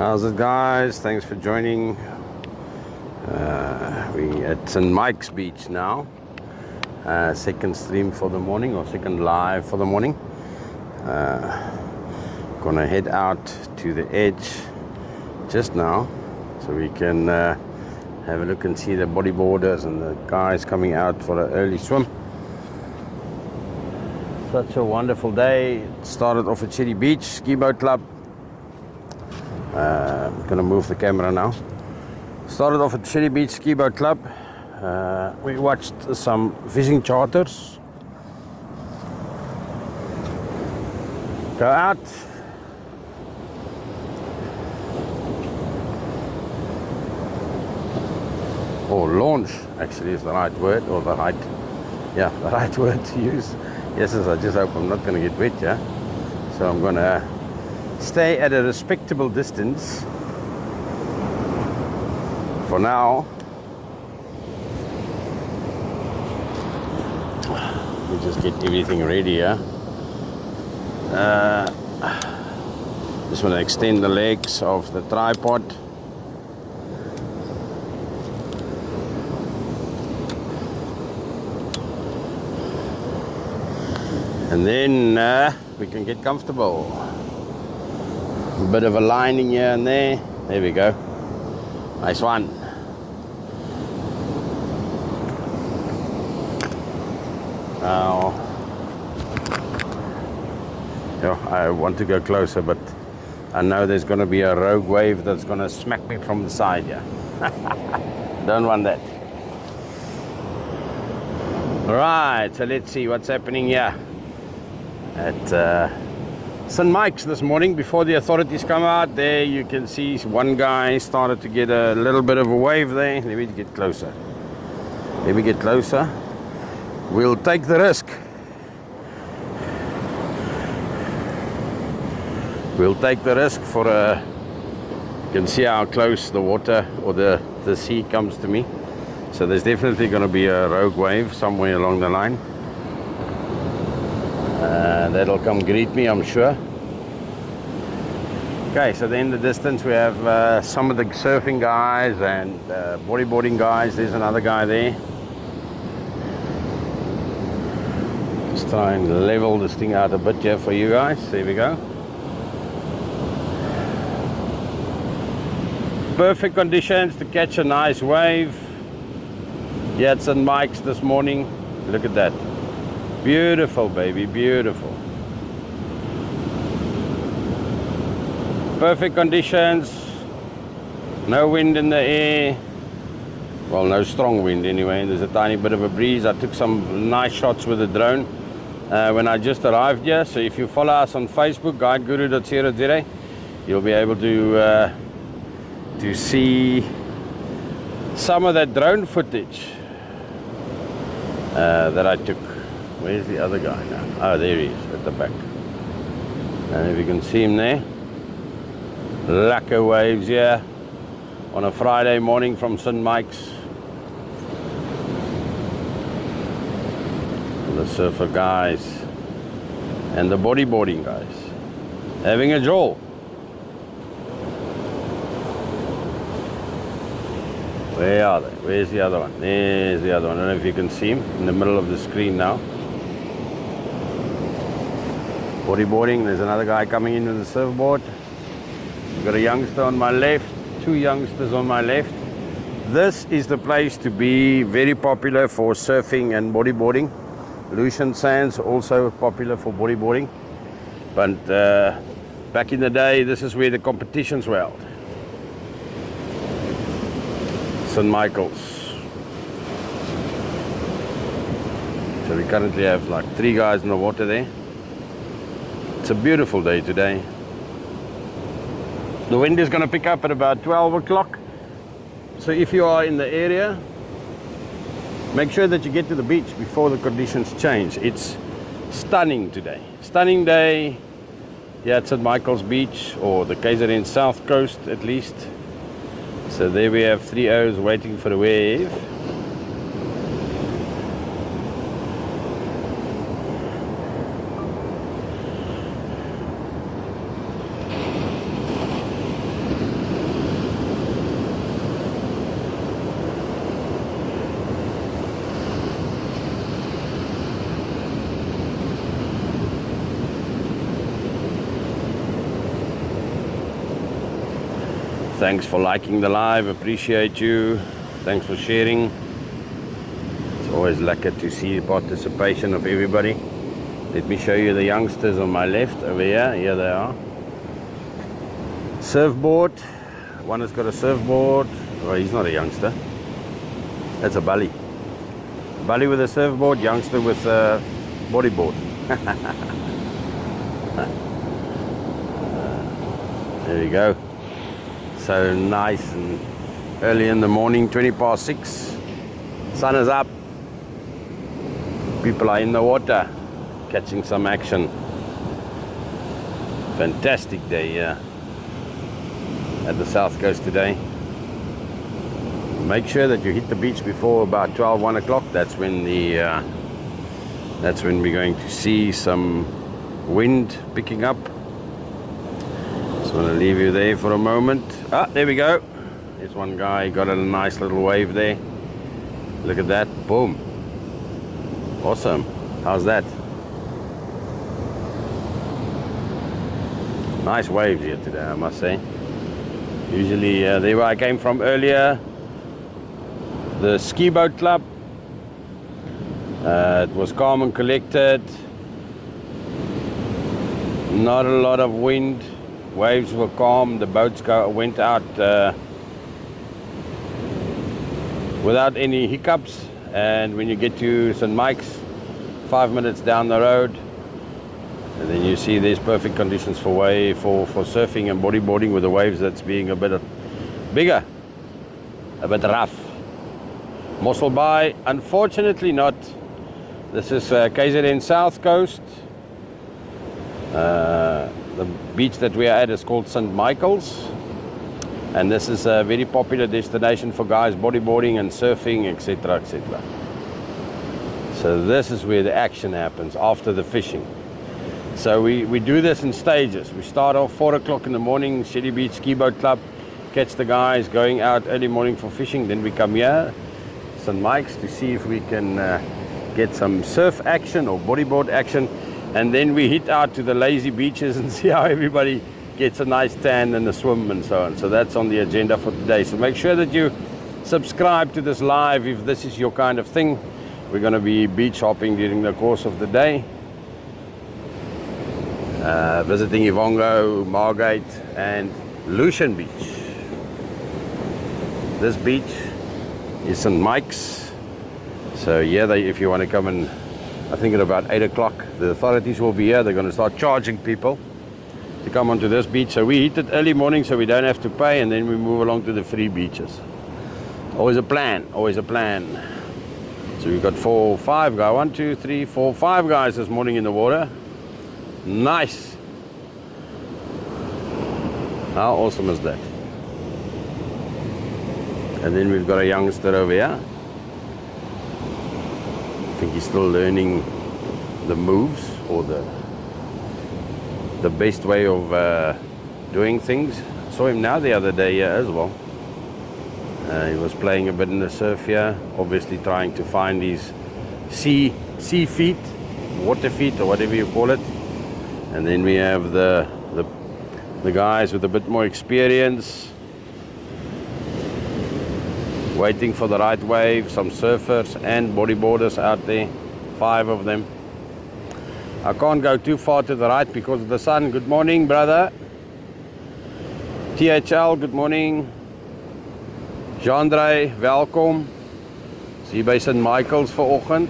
How's it, guys? Thanks for joining. We at St. Mike's Beach now. Second stream for the morning, or second live for the morning. Gonna head out to the edge just now so we can have a look and see the bodyboarders and the guys coming out for an early swim. Such a wonderful day. It started off at Cherry Beach Ski Boat Club. I'm gonna move the camera now. Started off at Cherry Beach Ski Boat Club. We watched some fishing charters go out. Or launch, actually, is the right word, or the right word to use. Yes, I just hope I'm not going to get wet, yeah? So I'm going to stay at a respectable distance for now. Let me just get everything ready, yeah? Just want to extend the legs of the tripod. And then we can get comfortable. A bit of a lining here and there. There we go. Nice one. Now, I want to go closer, but I know there's going to be a rogue wave that's going to smack me from the side here. Don't want that. Alright, so let's see what's happening here at St. Mike's this morning. Before the authorities come out, there you can see one guy started to get a little bit of a wave there. Let me get closer. Let me get closer. We'll take the risk. We'll take the risk for you can see how close the water or the sea comes to me. So there's definitely going to be a rogue wave somewhere along the line. That'll come greet me, I'm sure. Okay, so then in the distance we have some of the surfing guys and bodyboarding guys. There's another guy there. Just try and level this thing out a bit here for you guys. There we go. Perfect conditions to catch a nice wave. Yeah, it's St. Mike's this morning. Look at that. Beautiful, baby, beautiful. Perfect conditions. No wind in the air. Well, no strong wind anyway. There's a tiny bit of a breeze. I took some nice shots with the drone when I just arrived here. So if you follow us on Facebook, guideguru.co.za, you'll be able to see some of that drone footage that I took. Where's the other guy now? Oh, there he is at the back. And if you can see him there. Lacquer waves here on a Friday morning from St. Mike's. The surfer guys and the bodyboarding guys having a jaw. Where are they? Where's the other one? There's the other one. I don't know if you can see him in the middle of the screen now. Bodyboarding. There's another guy coming in with a surfboard. We've got a youngster on my left, two youngsters on my left. This is the place to be. Very popular for surfing and bodyboarding. Lucian Sands also popular for bodyboarding. But back in the day, this is where the competitions were held. St. Michael's. So we currently have like 3 guys in the water there. It's a beautiful day today. The wind is going to pick up at about 12 o'clock. So if you are in the area, make sure that you get to the beach before the conditions change. It's stunning today. Stunning day. Yeah, it's at Michael's Beach, or the KZN South Coast at least. So there we have 3 O's waiting for the wave. Thanks for liking the live, appreciate you. Thanks for sharing. It's always lekker to see participation of everybody. Let me show you the youngsters on my left over here. Here they are. Surfboard. One has got a surfboard. Oh, he's not a youngster. That's a bully. Bully with a surfboard, youngster with a bodyboard. There you go. So nice and early in the morning, 6:20. Sun is up. People are in the water, catching some action. Fantastic day here at the South Coast today. Make sure that you hit the beach before about 12, 1 o'clock. That's when we're going to see some wind picking up. Just want to leave you there for a moment. Ah, there we go. There's one guy, got a nice little wave there. Look at that, boom. Awesome, how's that? Nice waves here today, I must say. Usually, there where I came from earlier, the ski boat club, it was calm and collected, not a lot of wind, waves were calm, the boats went out without any hiccups. And when you get to St. Mike's, 5 minutes down the road, and then you see there's perfect conditions for surfing and bodyboarding, with the waves that's being a bit bigger, a bit rough. Mossel Bay, unfortunately not. This is KZN South Coast. The beach that we are at is called St. Michael's, and this is a very popular destination for guys bodyboarding and surfing, etc., etc. So this is where the action happens after the fishing. So we do this in stages. We start off 4 o'clock in the morning, Shelly Beach Ski Boat Club, catch the guys going out early morning for fishing. Then we come here, St. Mike's, to see if we can get some surf action or bodyboard action. And then we hit out to the lazy beaches and see how everybody gets a nice tan and a swim and so on. So that's on the agenda for today. So make sure that you subscribe to this live if this is your kind of thing. We're going to be beach hopping during the course of the day. Visiting Ivongo, Margate and Lucian Beach. This beach is St. Mike's. So yeah, if you want to come and, I think at about 8 o'clock, the authorities will be here. They're going to start charging people to come onto this beach. So we hit it early morning so we don't have to pay, and then we move along to the free beaches. Always a plan, always a plan. So we've got 5 guys, 1, 2, 3, 4, 5 guys this morning in the water. Nice. How awesome is that? And then we've got a youngster over here. I think he's still learning the moves or the best way of doing things. Saw him now the other day here as well. He was playing a bit in the surf here, obviously trying to find his sea feet, water feet, or whatever you call it. And then we have the guys with a bit more experience, waiting for the right wave. Some surfers and bodyboarders out there, 5 of them. I can't go too far to the right because of the sun. Good morning, brother. THL, good morning. Jandre, welkom. Is hier by St. Michael's vanoggend.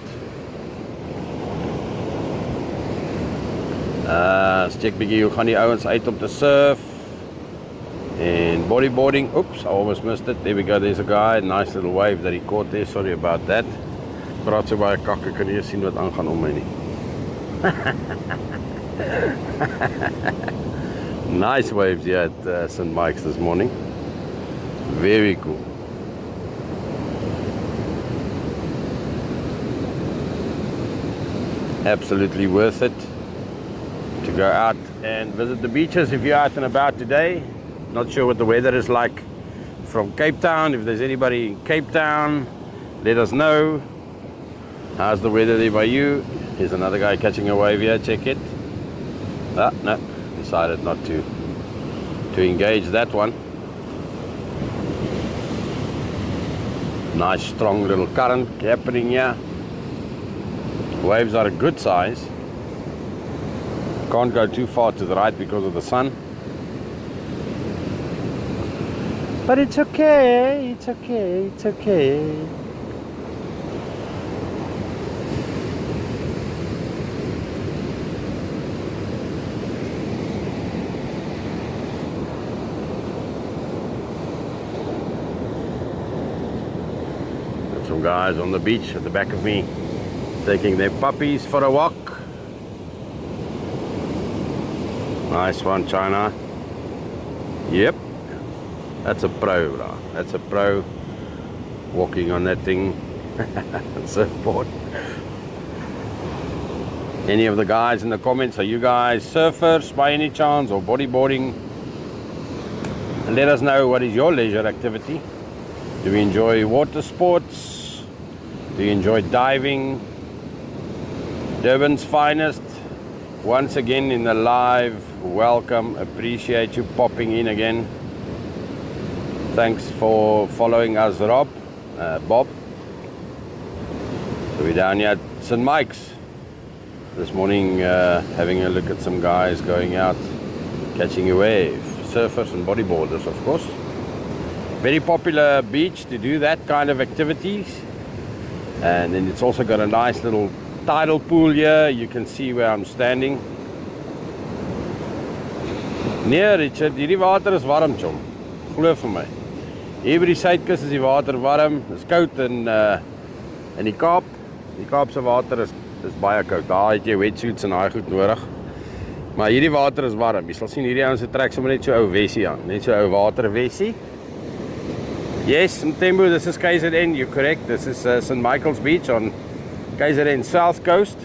Let's check bietjie hoe gaan die ouens uit om te surf and bodyboarding. Oops, I almost missed it. There we go, there's a guy, nice little wave that he caught there. Sorry about that. Praat so baie kak, ek kan nie sien wat aangaan om my nie. Nice waves here at St. Mike's this morning. Very cool. Absolutely worth it to go out and visit the beaches if you're out and about today. Not sure what the weather is like from Cape Town. If there's anybody in Cape Town, let us know. How's the weather there by you? Here's another guy catching a wave here, check it. Ah, no, decided not to engage that one. Nice strong little current happening here. Waves are a good size. Can't go too far to the right because of the sun. But it's okay, it's okay, it's okay. Some guys on the beach at the back of me taking their puppies for a walk. Nice one, China. Yep, that's a pro, bro. That's a pro walking on that thing. Surfboard. Any of the guys in the comments, are you guys surfers by any chance, or bodyboarding? And let us know, what is your leisure activity? Do you enjoy water sports? Do you enjoy diving? Durban's finest, once again in the live. Welcome, appreciate you popping in again. Thanks for following us, Bob. So we're down here at St. Mike's this morning, having a look at some guys going out, catching a wave. Surfers and bodyboarders, of course. Very popular beach to do that kind of activities. And then it's also got a nice little tidal pool here. You can see where I'm standing. Nee, Richard, hierdie water is warm, chom. Glo vir my. Hier by die suidkus is die water warm. Dit is koud in die Kaap. Die Kaapse water is baie koud. Daar het jy wetsuits en daai goed nodig. Maar hierdie water is warm. Jy sal sien hierdie ouens se trek sommer net so ou wessie aan. Net so ou waterwessie. Yes, Mtembu, this is KZN, you're correct. This is St. Michael's Beach on KZN South Coast,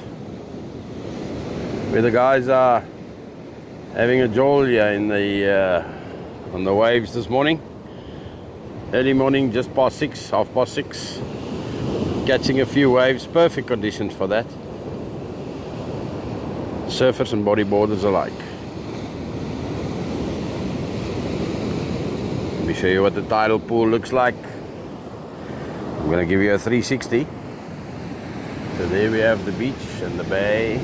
where the guys are having a joll here in the on the waves this morning. Early morning, just past 6, half past 6. Catching a few waves, perfect conditions for that. Surfers and bodyboarders alike. Let me show you what the tidal pool looks like. I'm going to give you a 360. So there we have the beach and the bay.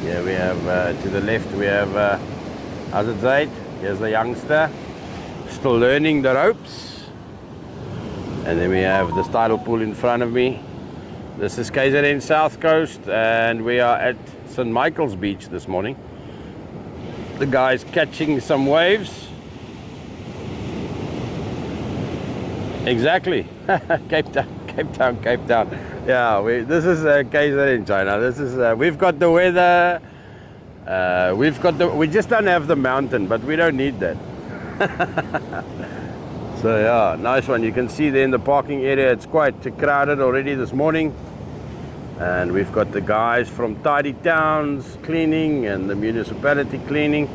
Here we have, to the left we have Azad Zaid. Here's the youngster, still learning the ropes. And then we have this tidal pool in front of me. This is KZN South Coast, and we are at St. Michael's Beach this morning. The guys catching some waves. Exactly. Cape Town. Yeah, this is KZN, China. This is we've got the weather. We just don't have the mountain, but we don't need that. So yeah, nice one. You can see there in the parking area, it's quite crowded already this morning. And we've got the guys from Tidy Towns cleaning and the municipality cleaning.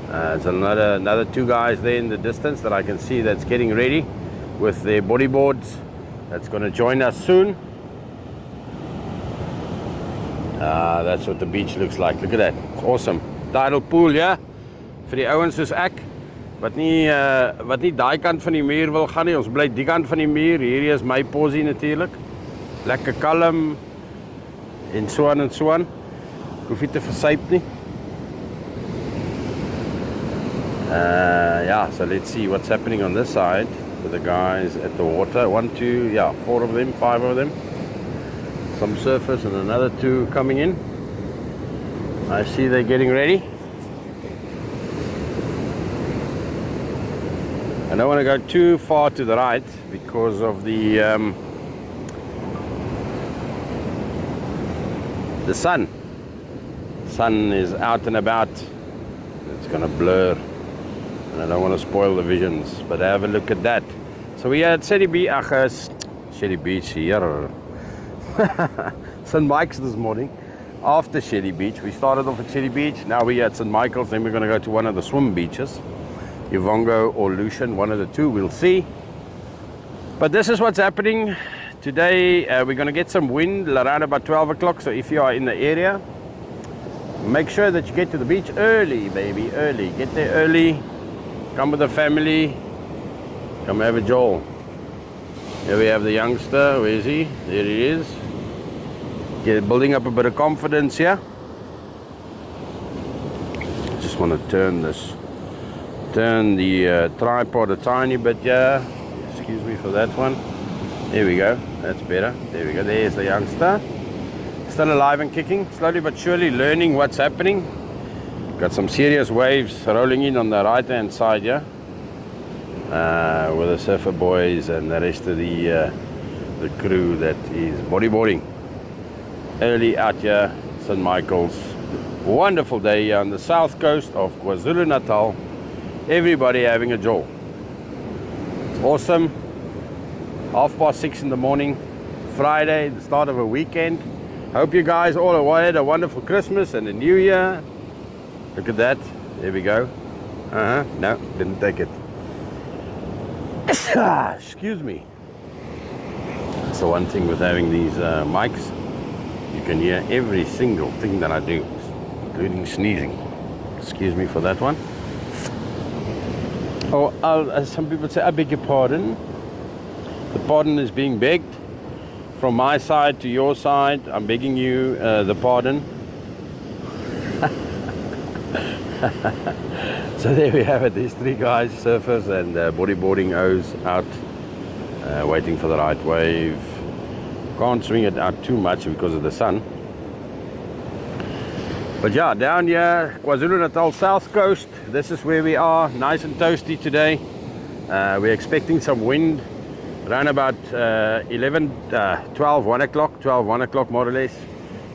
There's another two guys there in the distance that I can see that's getting ready with their bodyboards. That's going to join us soon. That's what the beach looks like. Look at that. It's awesome. Tidal pool, yeah? Vir die ouens soos ek wat nie daai kant van die muur wil gaan nie. Ons bly die kant van die muur. Hierdie is my posie natuurlik. Lekker kalm en so aan en so aan. Ek hoef nie te versuip nie. Yeah, so let's see what's happening on this side with the guys at the water. 1, 2, yeah, 4 of them, 5 of them. Some surfers and another 2 coming in. I see they're getting ready. I don't want to go too far to the right because of the sun. Sun is out and about. It's going to blur. And I don't want to spoil the visions, but have a look at that. So we are at Shelly Beach here. St. Mike's this morning. After Shelly Beach, we started off at Shelly Beach. Now we're at St. Michael's. Then we're going to go to one of the swim beaches, Uvongo or Lucian, one of the two. We'll see. But this is what's happening today. We're going to get some wind around about 12 o'clock. So if you are in the area, make sure that you get to the beach early, baby, early. Get there early. Come with the family. Come have a jolt. Here we have the youngster. Where is he? There he is. Building up a bit of confidence here. Just want to turn the tripod a tiny bit here. Excuse me for that one. There we go. That's better. There we go. There's the youngster. Still alive and kicking. Slowly but surely learning what's happening. Got some serious waves rolling in on the right hand side here. With the surfer boys and the rest of the crew that is bodyboarding. Early out here, St. Michael's. Wonderful day here on the south coast of KwaZulu-Natal. Everybody having a jaw. It's awesome. 6:30 in the morning, Friday, the start of a weekend. Hope you guys all had a wonderful Christmas and a New Year. Look at that. There we go. No, didn't take it. Excuse me. That's the one thing with having these mics. You can hear every single thing that I do, including sneezing. Excuse me for that one. Oh, as some people say, I beg your pardon. The pardon is being begged. From my side to your side, I'm begging you the pardon. So there we have it. These three guys, surfers and bodyboarding O's out, waiting for the right wave. Can't swing it out too much because of the sun. But yeah, down here, KwaZulu-Natal South Coast, this is where we are. Nice and toasty today. We're expecting some wind around about 12, 1 o'clock more or less.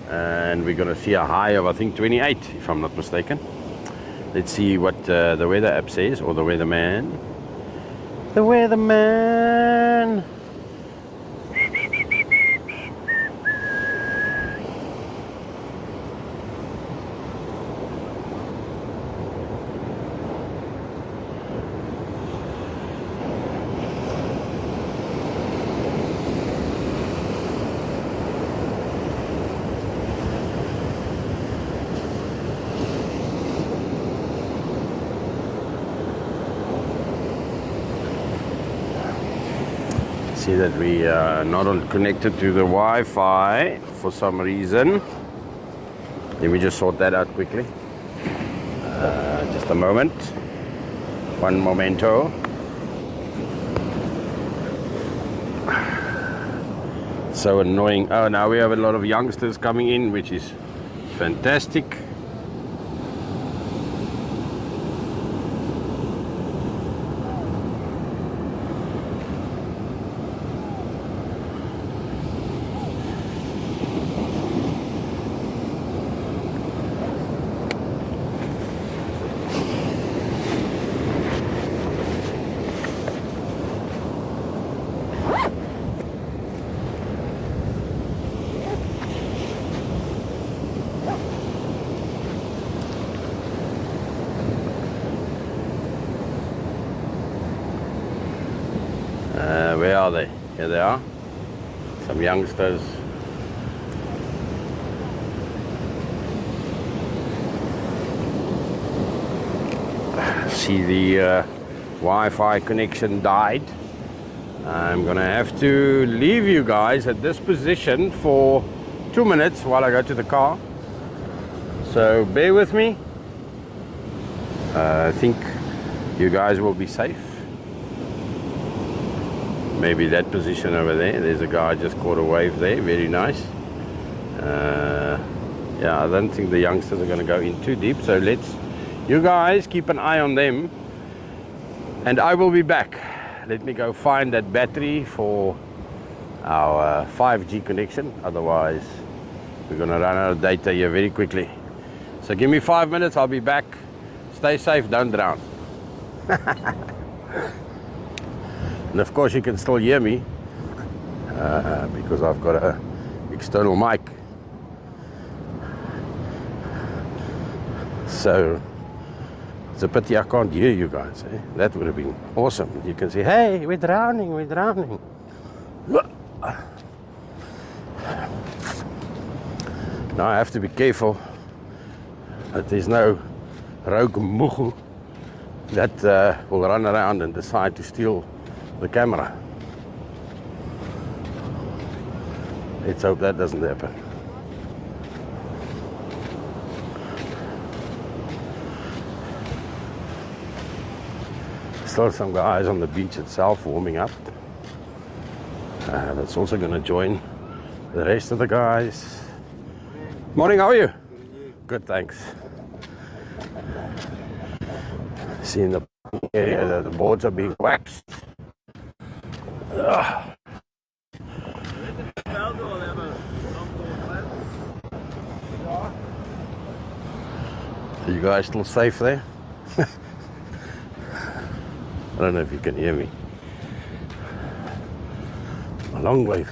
And we're going to see a high of, I think, 28, if I'm not mistaken. Let's see what the weather app says, or the weatherman. The weatherman! See that we are not connected to the Wi-Fi for some reason. Let me just sort that out quickly. Just a moment. One momento. So annoying. Oh, now we have a lot of youngsters coming in, which is fantastic. Where are they? Here they are. Some youngsters. See, the Wi-Fi connection died. I'm gonna have to leave you guys at this position for 2 minutes while I go to the car. So bear with me. I think you guys will be safe. Maybe that position over there. There's a guy just caught a wave there. Very nice. Yeah, I don't think the youngsters are going to go in too deep. So you guys keep an eye on them. And I will be back. Let me go find that battery for our 5G connection. Otherwise, we're going to run out of data here very quickly. So give me 5 minutes. I'll be back. Stay safe. Don't drown. And of course you can still hear me because I've got an external mic. So it's a pity I can't hear you guys. Eh? That would have been awesome. You can say, hey, we're drowning, we're drowning. Now I have to be careful that there's no rogue mugu that will run around and decide to steal the camera. Let's hope that doesn't happen. Still some guys on the beach itself warming up. That's also going to join the rest of the guys. Morning, how are you? Good, thanks. Seeing the area that the boards are being waxed. Ugh. Are you guys still safe there? I don't know if you can hear me. A long way.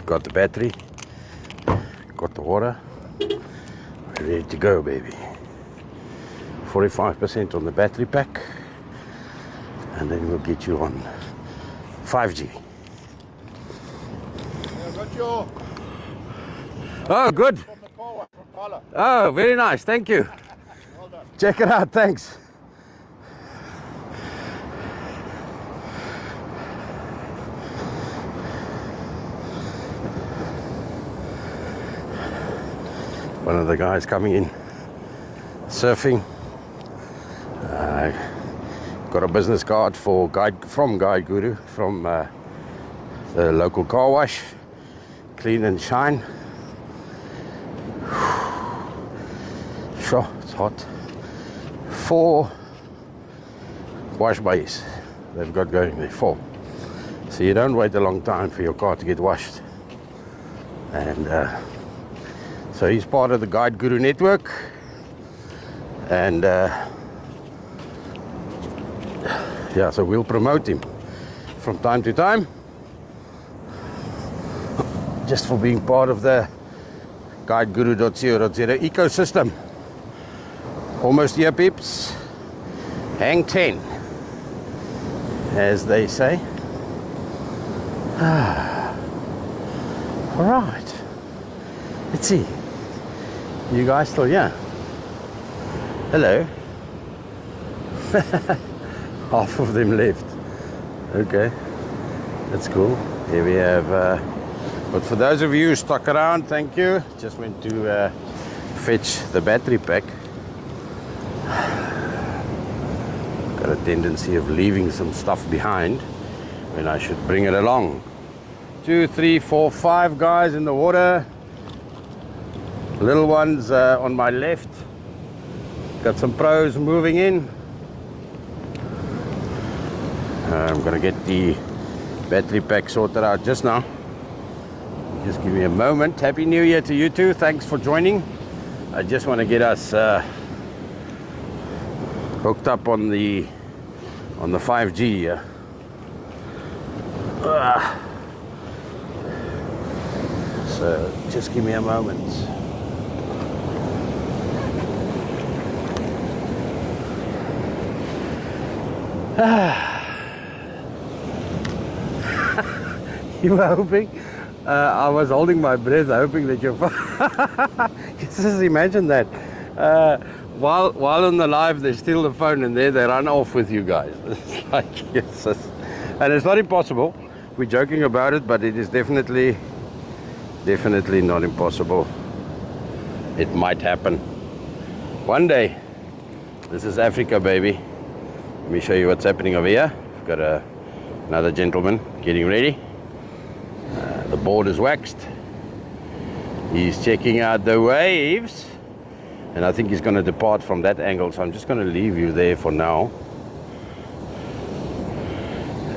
Got the battery, got the water, we're ready to go, baby. 45% on the battery pack, and then we'll get you on 5G. Oh, good. Oh, very nice, thank you. Check it out, thanks. One of the guys coming in, surfing. Got a business card for from Guide Guru, from the local car wash. Clean and shine. Sure, it's hot. 4 wash bays they've got going there, 4. So you don't wait a long time for your car to get washed. And so he's part of the Guide Guru network, and yeah, so we'll promote him from time to time, just for being part of the guideguru.co.za ecosystem. Almost here, peeps. Hang 10, as they say. All right. Let's see. You guys still here? Hello. Half of them left. Okay, that's cool. Here we have, but for those of you who stuck around, thank you. Just went to fetch the battery pack. Got a tendency of leaving some stuff behind when I should bring it along. 2, 3, 4, 5 guys in the water. Little ones on my left. Got some pros moving in. I'm gonna get the battery pack sorted out just now. Just give me a moment. Happy New Year to you too. Thanks for joining. I just want to get us hooked up on the 5G here. So just give me a moment. You were hoping? I was holding my breath, hoping that you're. Just imagine that. While on the live, they steal the phone and they run off with you guys. It's like, yes, and it's not impossible. We're joking about it, but it is definitely not impossible. It might happen one day. This is Africa, baby. Let me show you what's happening over here. We've got another gentleman getting ready. The board is waxed. He's checking out the waves, and I think he's going to depart from that angle, so I'm just going to leave you there for now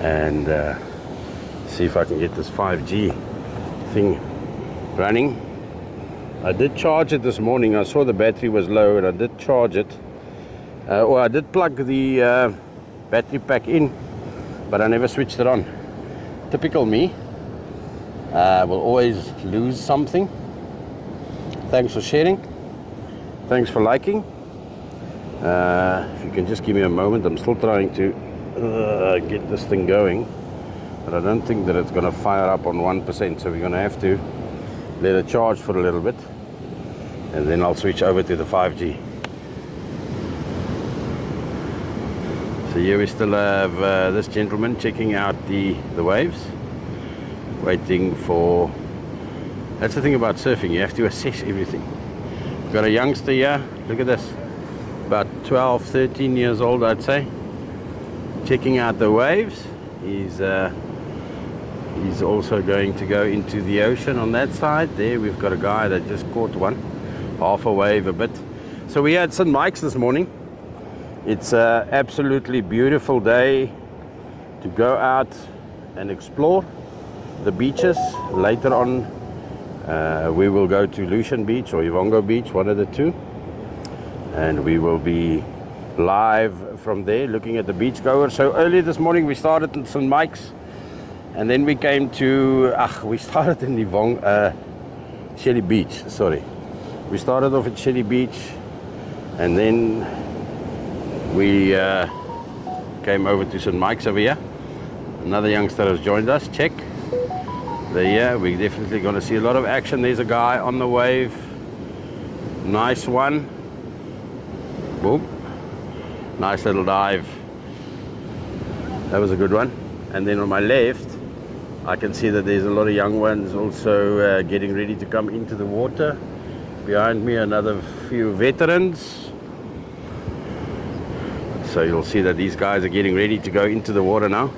and see if I can get this 5G thing running. I did charge it this morning. I saw the battery was low and I did charge it. I did plug the battery pack in, but I never switched it on. Typical me. Will always lose something. Thanks for sharing. Thanks for liking. If you can just give me a moment, I'm still trying to get this thing going, but I don't think that it's going to fire up on 1%, so we're going to have to let it charge for a little bit, and then I'll switch over to the 5G. So here we still have this gentleman checking out the waves, waiting for... That's the thing about surfing, you have to assess everything. We've got a youngster here, look at this, about 12, 13 years old I'd say, checking out the waves. He's also going to go into the ocean on that side. There we've got a guy that just caught one, half a wave a bit. So we had St. Mike's this morning. It's an absolutely beautiful day to go out and explore the beaches. Later on we will go to Lucian Beach or Ivongo Beach, one of the two, and we will be live from there looking at the beachgoers. So early this morning we started in St. Mike's, and then we came to we started in Shelly Beach, sorry. We started off at Shelly Beach, and then we came over to St. Mike's over here. Another youngster has joined us. Check. There, we're definitely going to see a lot of action. There's a guy on the wave. Nice one. Boom. Nice little dive. That was a good one. And then on my left, I can see that there's a lot of young ones also getting ready to come into the water. Behind me, another few veterans. So you'll see that these guys are getting ready to go into the water now.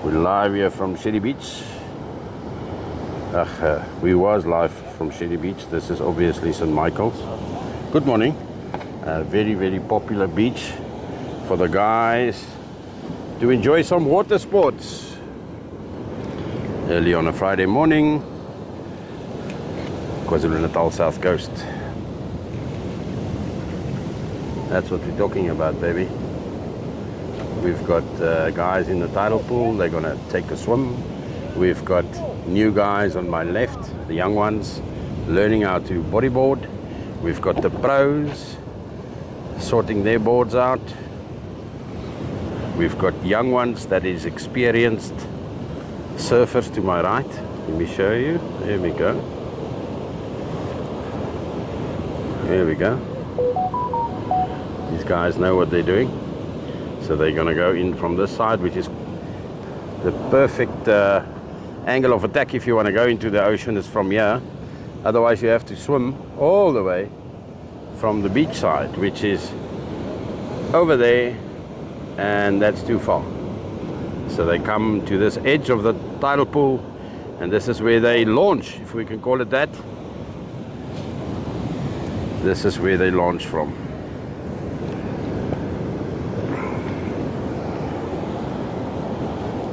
We're live here from Shelly Beach. We was live from Shelly Beach. This is obviously St. Michael's. Good morning. Very, very popular beach for the guys to enjoy some water sports. Early on a Friday morning, KZN South Coast. That's what we're talking about, baby. We've got guys in the tidal pool. They're gonna take a swim. We've got new guys on my left, the young ones, learning how to bodyboard. We've got the pros sorting their boards out. We've got young ones that is experienced surfers to my right. Let me show you. There we go. There we go. These guys know what they're doing. So they're going to go in from this side, which is the perfect angle of attack if you want to go into the ocean, is from here. Otherwise you have to swim all the way from the beach side, which is over there, and that's too far. So they come to this edge of the tidal pool, and this is where they launch, if we can call it that. This is where they launch from.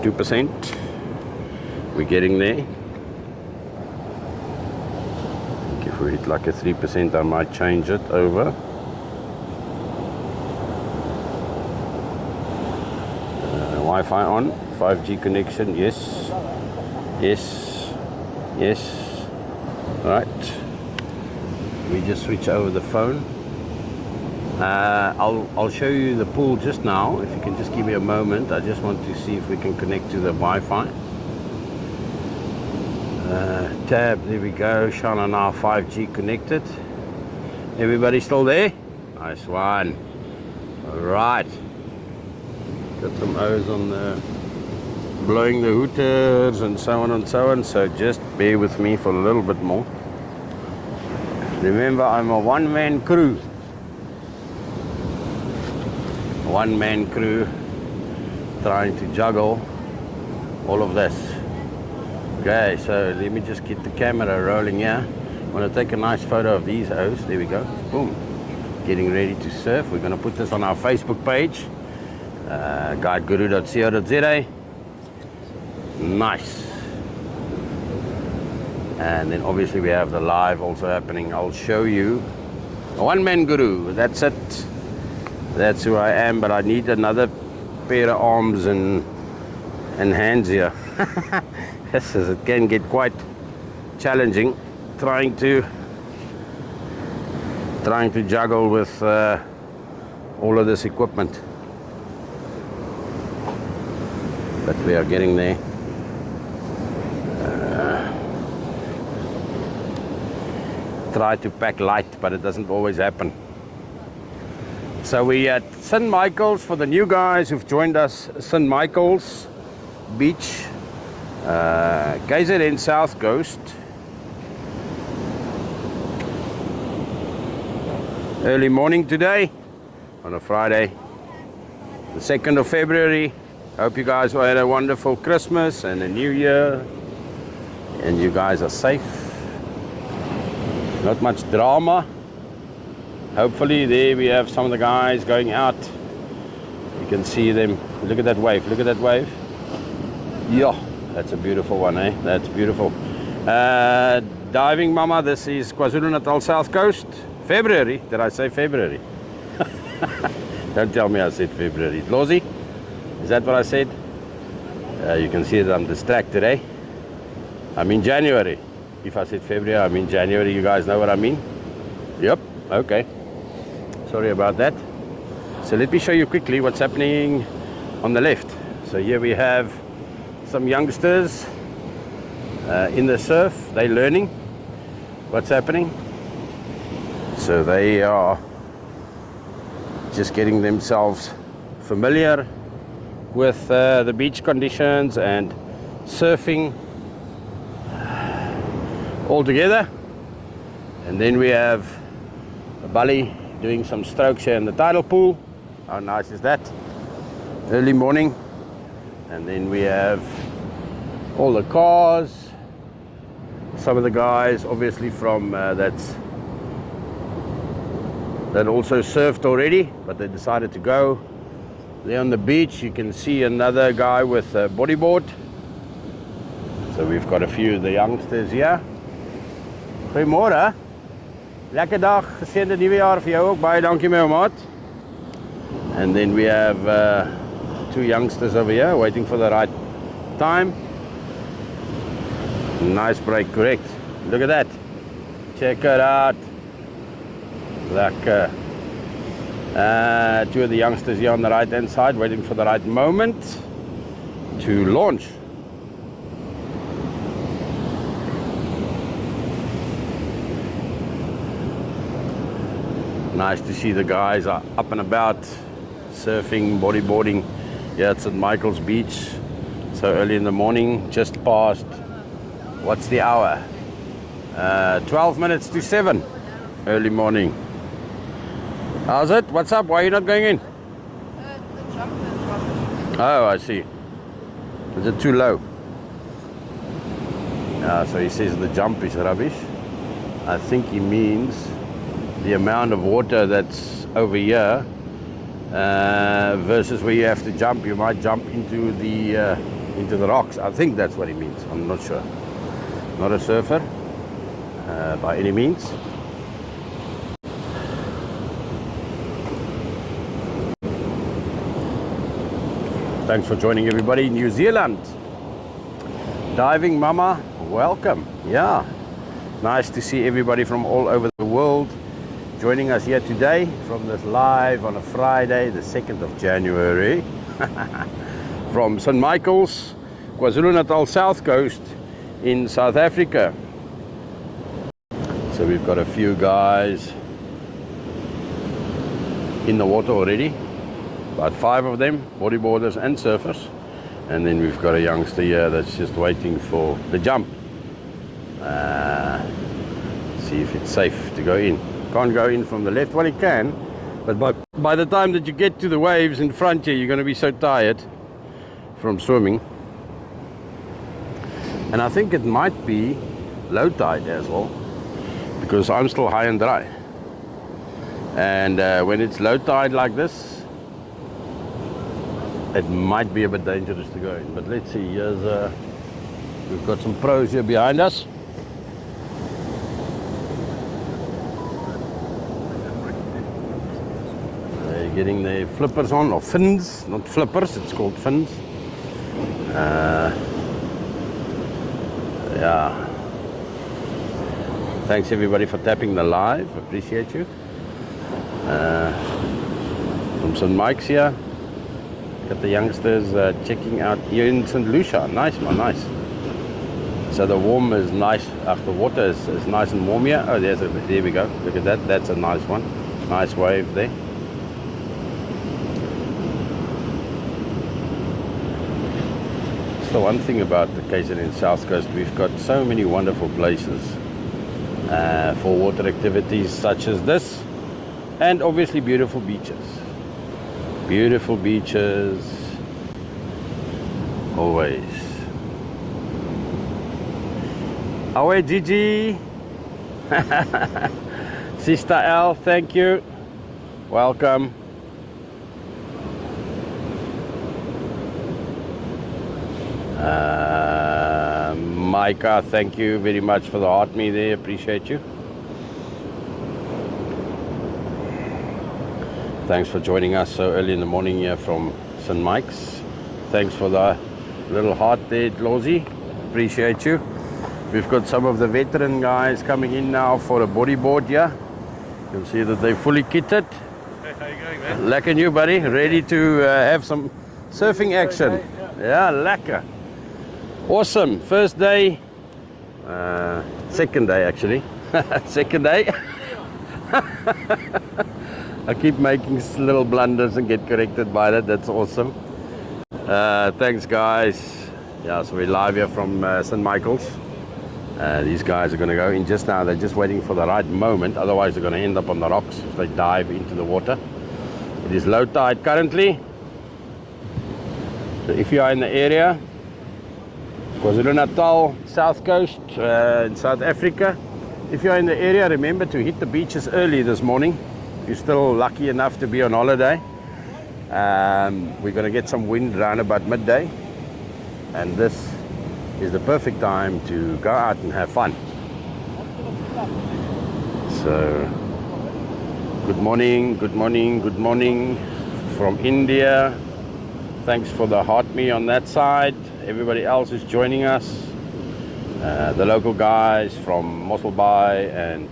%. We're getting there. If we hit like a 3%, I might change it over. Wi-Fi on, 5G connection, yes, yes, yes. Right. We just switch over the phone. I'll show you the pool just now. If you can just give me a moment, I just want to see if we can connect to the Wi-Fi. Tab, there we go. Shana now 5G connected. Everybody still there? Nice one. All right. Got some O's on the blowing the hooters and so on and so on. So just bear with me for a little bit more. Remember, I'm a one-man crew. One-man crew trying to juggle all of this. Okay, so let me just get the camera rolling here. I want to take a nice photo of these O's. There we go. Boom. Getting ready to surf. We're going to put this on our Facebook page. guideguru.co.za. Nice. And then obviously we have the live also happening. I'll show you. A one-man guru. That's it. That's who I am. But I need another pair of arms and and hands here. Yes, as it can get quite challenging trying to juggle with all of this equipment, but we are getting there. Try to pack light, but it doesn't always happen. So we at St. Michael's. For the new guys who've joined us, St. Michael's Beach, KZN South Coast. Early morning today on a Friday, the 2nd of February. Hope you guys had a wonderful Christmas and a New Year, and you guys are safe. Not much drama. Hopefully there we have some of the guys going out. You can see them. Look at that wave. Look at that wave. Yeah, that's a beautiful one, eh? That's beautiful. Diving Mama, this is KwaZulu-Natal South Coast. February. Did I say February? Don't tell me I said February. Lozi? Is that what I said? You can see that I'm distracted, eh? I'm in January. If I said February, I'm in January. You guys know what I mean? Yep. Okay. Sorry about that. So let me show you quickly what's happening on the left. So here we have some youngsters in the surf. They're learning what's happening. So they are just getting themselves familiar with the beach conditions and surfing all together. And then we have a Bali doing some strokes here in the tidal pool. How nice is that? Early morning. And then we have all the cars. Some of the guys obviously from that also surfed already, but they decided to go. There on the beach you can see another guy with a bodyboard. So we've got a few of the youngsters here. Goeiemôre. Lekker dag, geseënde nuwe jaar vir jou ook. Baie dankie my ou maat. And then we have two youngsters over here waiting for the right time. Nice break, correct. Look at that. Check it out. Lekker. Two of the youngsters here on the right hand side waiting for the right moment to launch. Nice to see the guys are up and about, surfing, bodyboarding here at St. Michael's Beach. So early in the morning, just past, what's the hour? 12 minutes to 7, early morning. How's it? What's up? Why are you not going in? The jump is rubbish. Oh, I see. Is it too low? So he says the jump is rubbish. I think he means the amount of water that's over here versus where you have to jump. You might jump into the rocks. I think that's what he means. I'm not sure. Not a surfer by any means. Thanks for joining everybody. New Zealand. Diving Mama, welcome. Yeah. Nice to see everybody from all over the world joining us here today from this live on a Friday, the 2nd of January, from St. Michael's, KwaZulu-Natal South Coast in South Africa. So we've got a few guys in the water already, about 5 of them, bodyboarders and surfers. And then we've got a youngster here that's just waiting for the jump. See if it's safe to go in. Can't go in from the left. Well, it can, but by the time that you get to the waves in front here, you're going to be so tired from swimming. And I think it might be low tide as well, because I'm still high and dry. And when it's low tide like this, it might be a bit dangerous to go in. But let's see. Here's we've got some pros here behind us. Getting the flippers on, or fins, not flippers, it's called fins. Yeah. Thanks everybody for tapping the live. Appreciate you. From St. Mike's here. Got the youngsters checking out here in St. Lucia. Nice, man, nice. So the warm is nice. The water is nice and warm here. Oh, there we go. Look at that. That's a nice one. Nice wave there. It's the one thing about the KZN South Coast. We've got so many wonderful places for water activities such as this. And obviously beautiful beaches. Beautiful beaches. Always. Away Gigi. Sister L, thank you. Welcome. Micah, thank you very much for the heart me there. Appreciate you. Thanks for joining us so early in the morning here from St. Mike's. Thanks for the little heart there, Lawsy. Appreciate you. We've got some of the veteran guys coming in now for a bodyboard here. You can see that they're fully kitted. Hey, how you going, man? Lekker you, buddy. Ready to have some surfing action. Yeah, lekker. Awesome. First day. Second day, actually. Second day. I keep making little blunders and get corrected by that. That's awesome. Thanks, guys. Yeah, so we're live here from St. Michael's. These guys are going to go in just now. They're just waiting for the right moment. Otherwise, they're going to end up on the rocks if they dive into the water. It is low tide currently. So if you are in the area, KwaZulu-Natal, South Coast, in South Africa, if you are in the area, remember to hit the beaches early this morning. If you're still lucky enough to be on holiday. We're going to get some wind around about midday. And this is the perfect time to go out and have fun. So, good morning, good morning, good morning from India. Thanks for the heart me on that side. Everybody else is joining us. The local guys from Mossel Bay and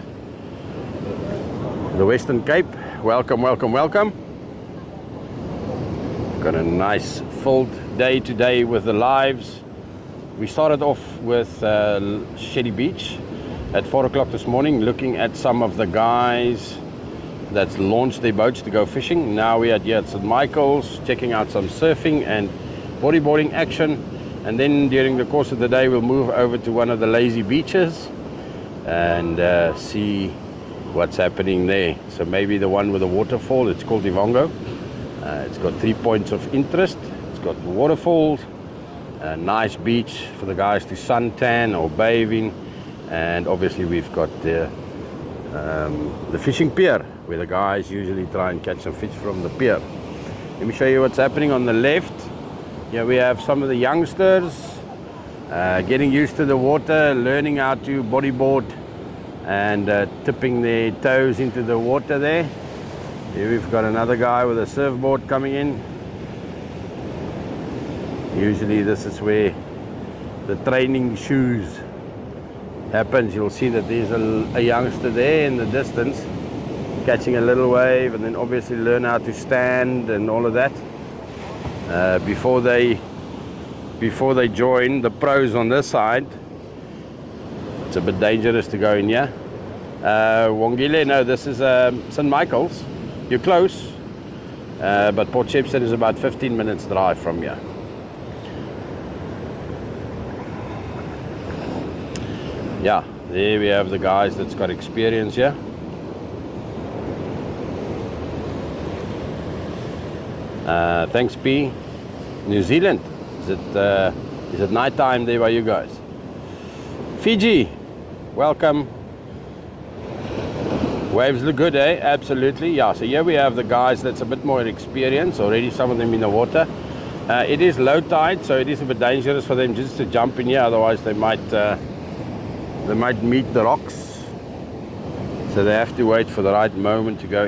the Western Cape. Welcome, welcome, welcome. Got a nice full day today with the lives. We started off with Shady Beach at 4 o'clock this morning, looking at some of the guys that's launched their boats to go fishing. Now we are here at St. Michael's, checking out some surfing and bodyboarding action. And then during the course of the day, we'll move over to one of the lazy beaches and see what's happening there. So maybe the one with the waterfall, it's called Ivongo. It's got 3 points of interest. It's got waterfalls, a nice beach for the guys to suntan or bathe in, and obviously we've got the fishing pier where the guys usually try and catch some fish from the pier. Let me show you what's happening on the left. Here we have some of the youngsters getting used to the water, learning how to bodyboard and tipping their toes into the water there. Here we've got another guy with a surfboard coming in. Usually this is where the training shoes happens. You'll see that there's a youngster there in the distance catching a little wave, and then obviously learn how to stand and all of that before they join the pros on this side. It's a bit dangerous to go in here. Wongile, no, this is St. Michael's. You're close, but Port Shepstone is about 15 minutes drive from here. Yeah, there we have the guys that's got experience here. Thanks, P. New Zealand. Is it night time there by you guys? Fiji, welcome. Waves look good, eh? Absolutely, yeah. So here we have the guys that's a bit more experienced, already some of them in the water. It is low tide, so it is a bit dangerous for them just to jump in here, otherwise they might meet the rocks. So they have to wait for the right moment to go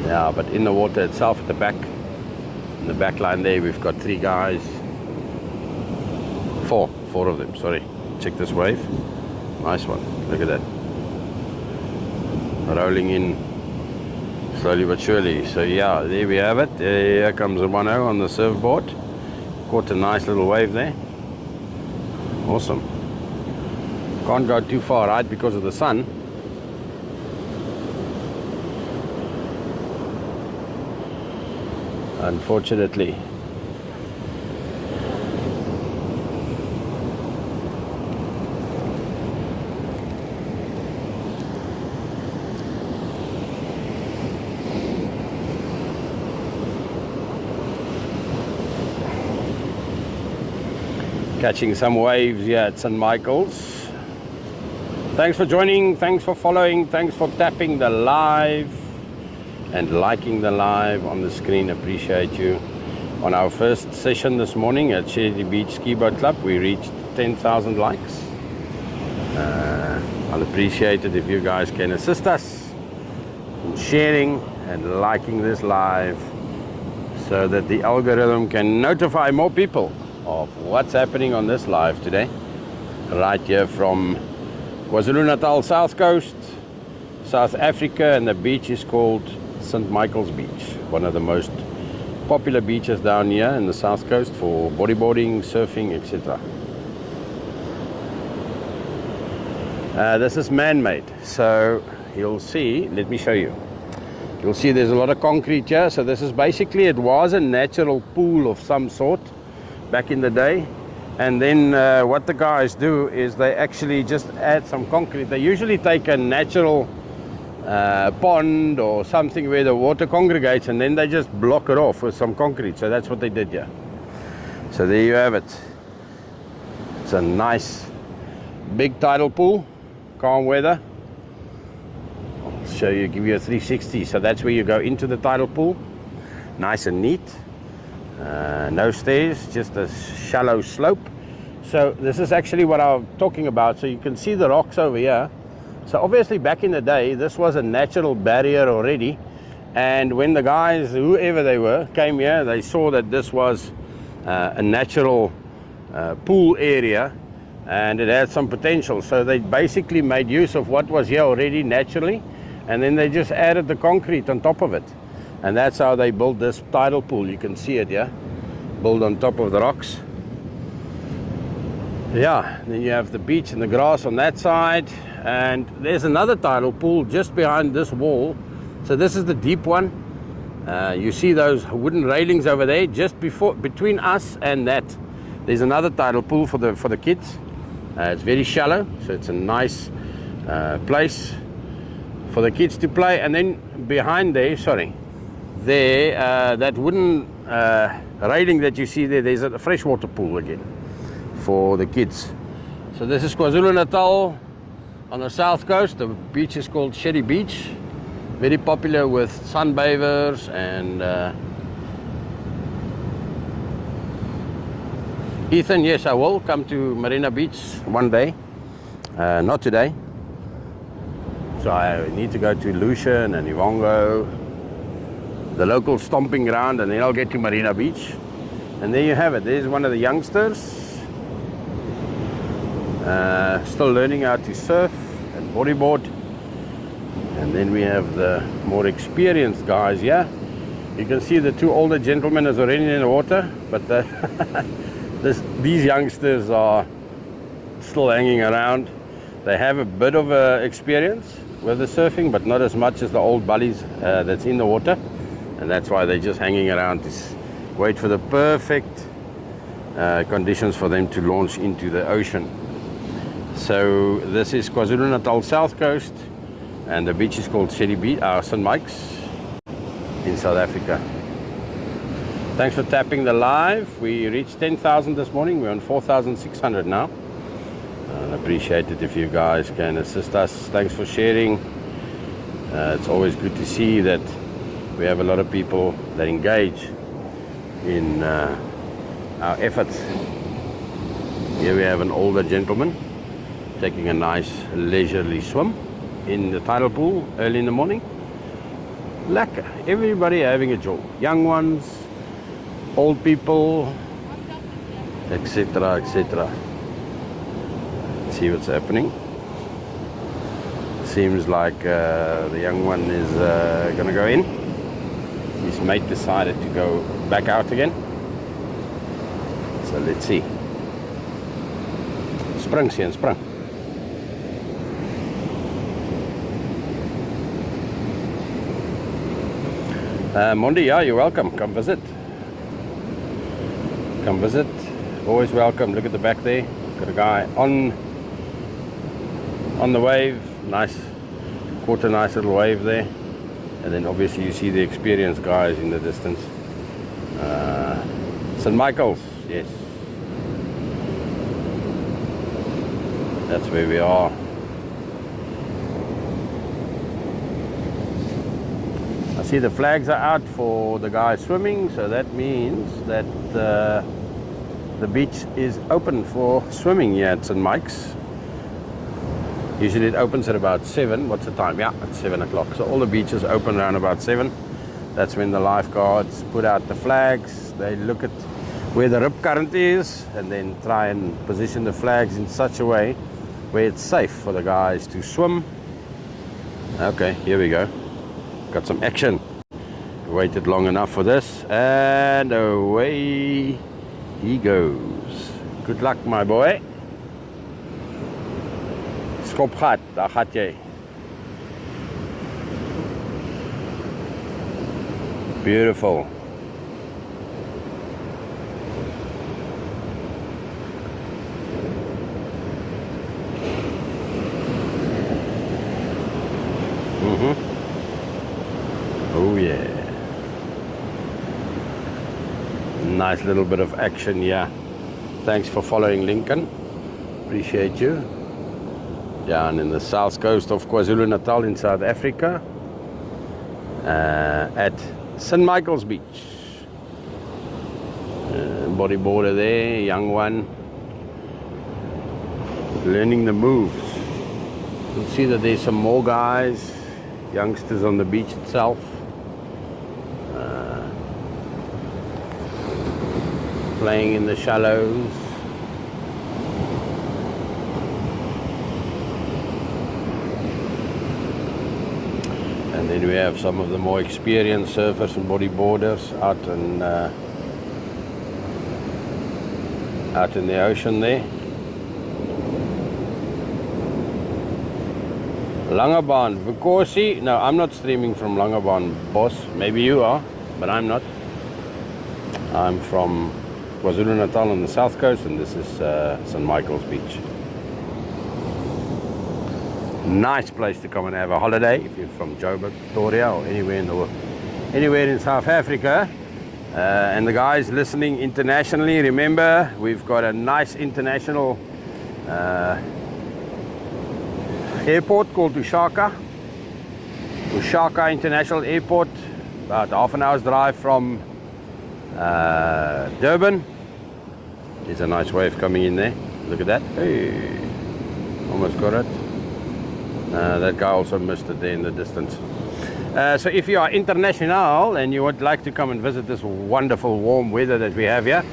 Yeah, but in the water itself at the back, in the back line there, we've got 3 guys. Four of them, sorry. Check this wave. Nice one. Look at that. Rolling in slowly but surely. So yeah, there we have it. Here comes the 1-0 on the surfboard. Caught a nice little wave there. Awesome. Can't go too far, right, because of the sun. Unfortunately. Catching some waves here at St. Michael's. Thanks for joining, thanks for following, thanks for tapping the live and liking the live on the screen. Appreciate you. On our first session this morning at Shady Beach Ski Boat Club, we reached 10,000 likes. I'll appreciate it if you guys can assist us in sharing and liking this live so that the algorithm can notify more people of what's happening on this live today, right here from KwaZulu-Natal South Coast, South Africa, and the beach is called St. Michael's Beach, one of the most popular beaches down here in the South Coast for bodyboarding, surfing, etc. This is man-made, so you'll see, let me show you. You'll see there's a lot of concrete here, so this is basically, it was a natural pool of some sort back in the day, and then what the guys do is they actually just add some concrete. They usually take a natural pond or something where the water congregates, and then they just block it off with some concrete. So that's what they did here. So there you have it. It's a nice big tidal pool, calm weather. I'll show you, give you a 360. So that's where you go into the tidal pool, nice and neat. No stairs, just a shallow slope. So this is actually what I'm talking about. So you can see the rocks over here. So obviously back in the day, this was a natural barrier already. And when the guys, whoever they were, came here, they saw that this was a natural pool area and it had some potential. So they basically made use of what was here already naturally, and then they just added the concrete on top of it. And that's how they built this tidal pool. You can see it here, built on top of the rocks. Yeah, then you have the beach and the grass on that side. And there's another tidal pool just behind this wall. So this is the deep one. You see those wooden railings over there, just between us and that. There's another tidal pool for the kids. It's very shallow, so it's a nice place for the kids to play. And then behind there, that wooden railing that you see there, there's a freshwater pool again for the kids. So this is KwaZulu-Natal on the south coast. The beach is called Shady Beach, very popular with sunbathers and Ethan, yes, I will come to Marina Beach one day, not today. So I need to go to Lucian and Ivongo, the local stomping ground, and then I'll get to Marina Beach. And there you have it. There's one of the youngsters still learning how to surf and bodyboard. And then we have the more experienced guys here. You can see the two older gentlemen is already in the water, but these youngsters are still hanging around. They have a bit of experience with the surfing, but not as much as the old bullies that's in the water. And that's why they're just hanging around to wait for the perfect conditions for them to launch into the ocean. So this is KwaZulu-Natal South Coast, and the beach is called Shady Beach, St. Mike's in South Africa. Thanks for tapping the live. We reached 10,000 this morning. We're on 4,600 now. I appreciate it if you guys can assist us. Thanks for sharing. It's always good to see that we have a lot of people that engage in our efforts. Here we have an older gentleman taking a nice leisurely swim in the tidal pool early in the morning. Lekker. Everybody having a joy. Young ones, old people, etc., etc. See what's happening. Seems like the young one is going to go in. His mate decided to go back out again. So let's see. Spring, Sean, spring. Mondi, yeah, you're welcome. Come visit. Come visit. Always welcome. Look at the back there. Got a guy on the wave. Nice. Caught a nice little wave there. And then obviously you see the experienced guys in the distance. St. Michael's, yes. That's where we are. I see the flags are out for the guys swimming, so that means that the beach is open for swimming here at St. Mike's. Usually it opens at about 7. What's the time? Yeah, it's 7 o'clock. So all the beaches open around about 7. That's when the lifeguards put out the flags. They look at where the rip current is and then try and position the flags in such a way where it's safe for the guys to swim. Okay, here we go. Got some action. Waited long enough for this, and away he goes. Good luck, my boy. Skop gat, daar gaat jy. Beautiful. Oh yeah. Nice little bit of action here. Thanks for following, Lincoln. Appreciate you. Down in the south coast of KwaZulu-Natal in South Africa. At St. Michael's Beach. Bodyboarder there, young one. Learning the moves. You'll see that there's some more guys, youngsters on the beach itself. Playing in the shallows. And then we have some of the more experienced surfers and bodyboarders out in the ocean there. Langebaan, Vukosi. No, I'm not streaming from Langebaan, boss. Maybe you are, but I'm not. I'm from KwaZulu-Natal on the south coast, and this is St. Michael's Beach. Nice place to come and have a holiday if you're from Joburg, Pretoria, or anywhere in South Africa. And the guys listening internationally, remember we've got a nice international airport called Ushaka International Airport, about half an hour's drive from Durban. There's a nice wave coming in there. Look at that. Hey, almost got it. That guy also missed it there in the distance. So if you are international and you would like to come and visit this wonderful warm weather that we have here,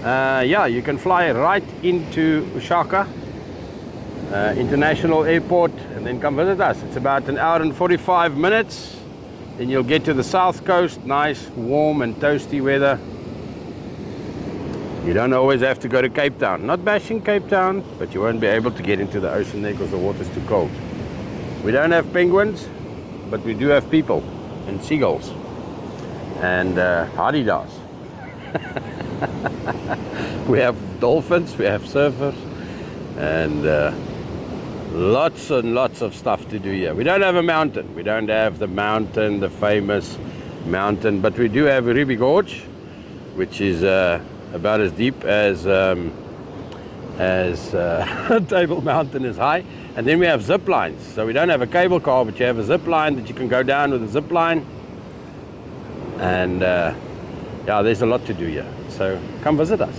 yeah, you can fly right into Ushaka International Airport and then come visit us. It's about an hour and 45 minutes. Then you'll get to the south coast, nice, warm and toasty weather. You don't always have to go to Cape Town. Not bashing Cape Town, but you won't be able to get into the ocean there because the water's too cold. We don't have penguins, but we do have people and seagulls and hadidas. We have dolphins, we have surfers, and lots and lots of stuff to do here. We don't have a mountain. We don't have the mountain, the famous mountain, but we do have a Ruby Gorge, which is about as deep as Table Mountain is high. And then we have zip lines. So we don't have a cable car, but you have a zip line that you can go down with a zip line. And yeah, there's a lot to do here. So come visit us.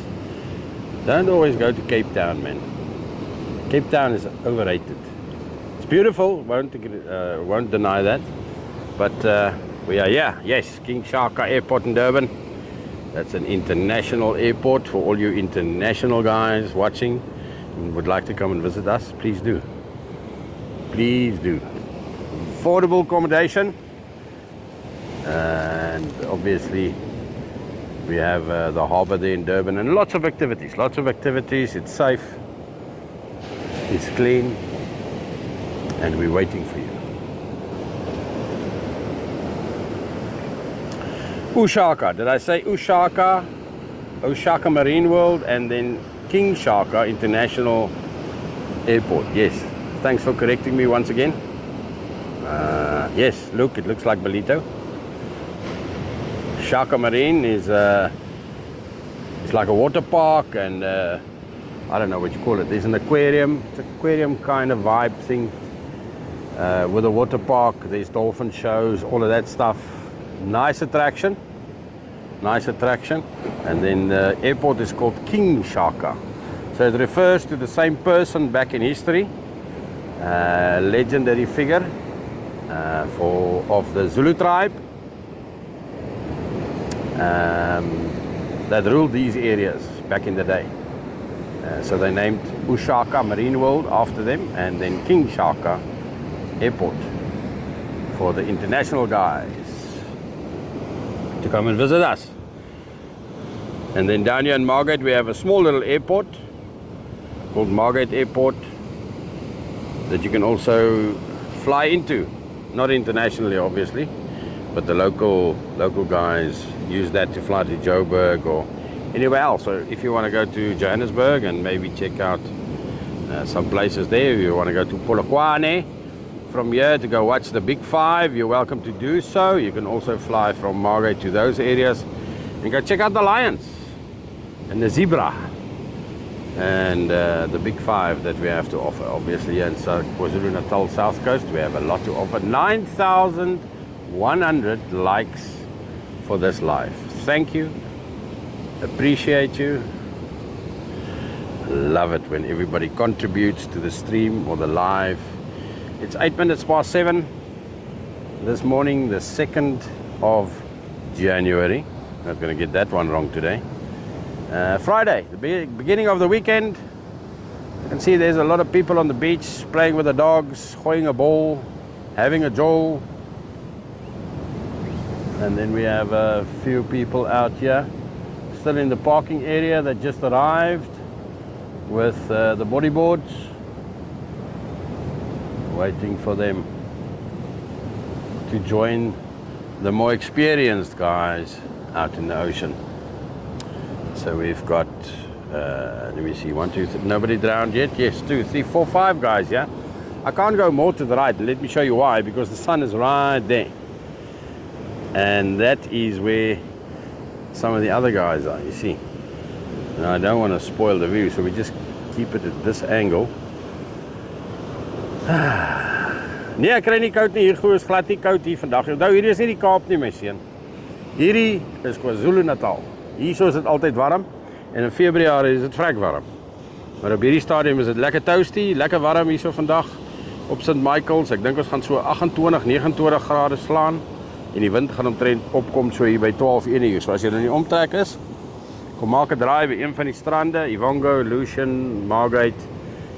Don't always go to Cape Town, man. Cape Town is overrated. It's beautiful, won't deny that. But We are here, yes, King Shaka Airport in Durban. That's an international airport for all you international guys watching and would like to come and visit us. Please do. Please do. Affordable accommodation. And obviously we have the harbour there in Durban and lots of activities. It's safe. It's clean. And we're waiting for you. Ushaka, did I say Ushaka? Ushaka Marine World and then King Shaka International Airport. Yes, thanks for correcting me once again. Yes, look, it looks like Belito. Shaka Marine is it's like a water park and I don't know what you call it. There's an aquarium. It's an aquarium kind of vibe thing with a water park. There's dolphin shows, all of that stuff. Nice attraction. And then the airport is called King Shaka. So it refers to the same person back in history, legendary figure of the Zulu tribe that ruled these areas back in the day. So they named Ushaka Marine World after them, and then King Shaka Airport for the international guys to come and visit us. And then down here in Margate we have a small little airport called Margate Airport that you can also fly into, not internationally obviously, but the local guys use that to fly to Joburg or anywhere else. So if you want to go to Johannesburg and maybe check out some places there, if you want to go to Polokwane from here to go watch the Big Five, you're welcome to do so. You can also fly from Margate to those areas and go check out the lions and the zebra and the Big Five that we have to offer. Obviously here in KwaZulu-Natal South Coast we have a lot to offer. 9,100 likes for this live. Thank you, appreciate you, love it when everybody contributes to the stream or the live. It's 7:08 this morning, the 2nd of January. Not going to get that one wrong today. Friday, the beginning of the weekend. You can see there's a lot of people on the beach playing with the dogs, throwing a ball, having a jowl. And then we have a few people out here still in the parking area that just arrived with the bodyboards, waiting for them to join the more experienced guys out in the ocean. So we've got, let me see, 1, 2, 3, nobody drowned yet? Yes, 2, 3, 4, 5 guys, yeah? I can't go more to the right, let me show you why, because the sun is right there. And that is where some of the other guys are, you see. Now I don't want to spoil the view, so we just keep it at this angle. Nee, ek kry nie koud nie, hier is glad nie koud hier vandag. Nou, hierdie is nie die Kaap nie, my seun. Hierdie is KwaZulu-Natal. Hier is dit altyd warm en in Februarie is dit vrek warm. Maar op hierdie stadium is dit lekker toasty, lekker warm hier so vandag op St. Michael's. Ek dink ons gaan so 28, 29 grade slaan en die wind gaan omtrent opkom so hier by 12:01 uur. So as jy in die omtrek is, kom maak 'n draai by een van die strande, Ivongo, Lucian, Margate,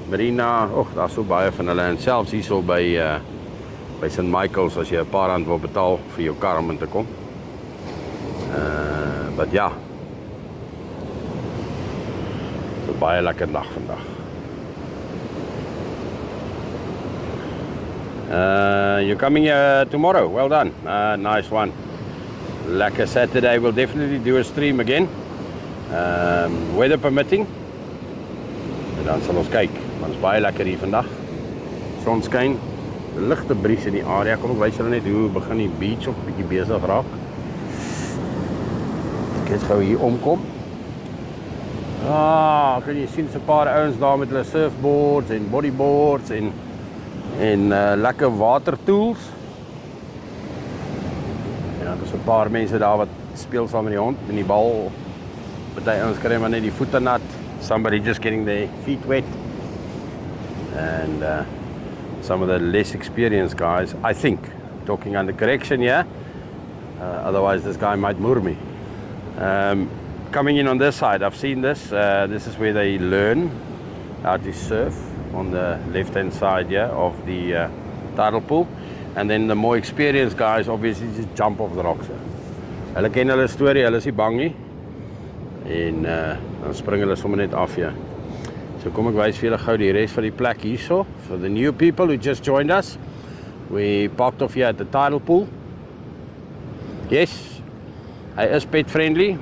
Marina. Daar's so baie van hulle en selfs hier so by St. Michael's as jy 'n paar rand wil betaal vir jou kar om in te kom. But ja, so baie lekker dag vandag. You're coming here tomorrow. Well done. Nice one. Lekker Saturday. We'll definitely do a stream again. Weather permitting. En dan sal ons kyk. Ons baie lekker hier vandag. Son skyn. 'n Ligte bries in die area. Kom ek wys julle net hoe begin die beach op bietjie besig raak. Ek het gou hier omkom. Kan jy sien so 'n paar ouens daar met hulle surfboards en bodyboards en lekker water tools. Ja, daar's 'n paar mense daar wat speel saam met die hond en die bal. Party ouens kry maar net die voete nat. Somebody just getting their feet wet. And some of the less experienced guys, I think, talking under correction here, Otherwise this guy might moor me. Coming in on this side, I've seen this. This is where they learn how to surf on the left hand side here of the tidal pool. And then the more experienced guys obviously just jump off the rocks. Hulle ken hulle storie, hulle is nie bang nie. En dan spring hulle sommer net af hier. So kom ek wys vir julle gou die res van die plek hierso. For the new people who just joined us, we parked off here at the tidal pool. Yes, hy is pet friendly.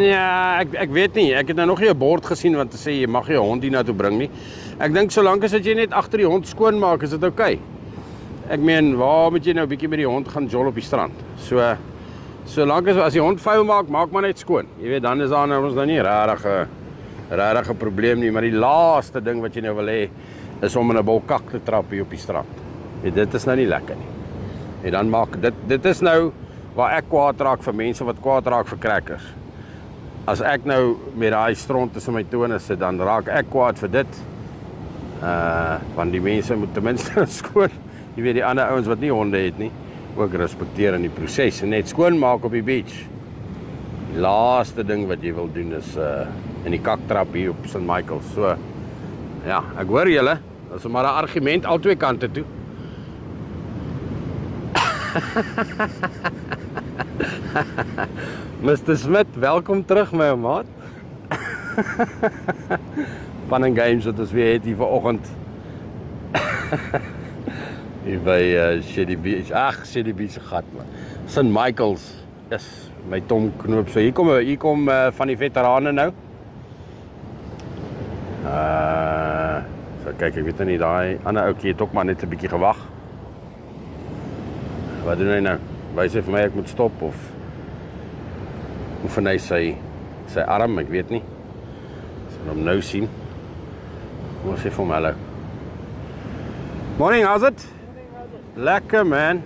Ja, ek weet nie. Ek het nou nog nie 'n bord gesien wat sê jy mag jou hond hier na toe bring nie. Ek dink solank as jy net agter die hond skoon maak, is dit oukei. Ek meen, waar moet jy nou bietjie met die hond gaan jol op die strand? Solank as die hond vuil maak, maak maar net skoon. Jy weet, dan is daar nou ons nou nie regtig 'n probleem nie, maar die laaste ding wat jy nou wil hê is om in 'n bol kak te trap hier op die strand. En dit is nou nie lekker nie. En dan maak dit is nou waar ek kwaad raak vir mense wat kwaad raak vir crackers. As ek nou met daai stront tussen my tone sit, dan raak ek kwaad vir dit. Want die mense moet ten minste skoon. Jy weet, die ander ouens wat nie honde het nie, ook respekteer in die proses en net skoon maak op die beach. Die laaste ding wat jy wil doen is in die kaktrap hier op St. Michael's. So ja, ek hoor julle, dat is maar 'n argument al twee kante toe. Mr. Smith, welkom terug my maat. Fun and games wat ons weer het hier vanoggend. Hier by Shady Beach. Ag, Shady Beach se gat man. St. Michael's. Yes, my tong knoop. So hier kom van die veterane nou. So kyk, ek weet nie, daai ander ouetjie het ook maar net 'n bietjie gewag. Wat doen hy nou? Wys hy vir my ek moet stop of oefen hy sy arm, ek weet nie. Sal hom nou sien. Kom ons sê vir hom hallo. Morning, how's it? Lekker man.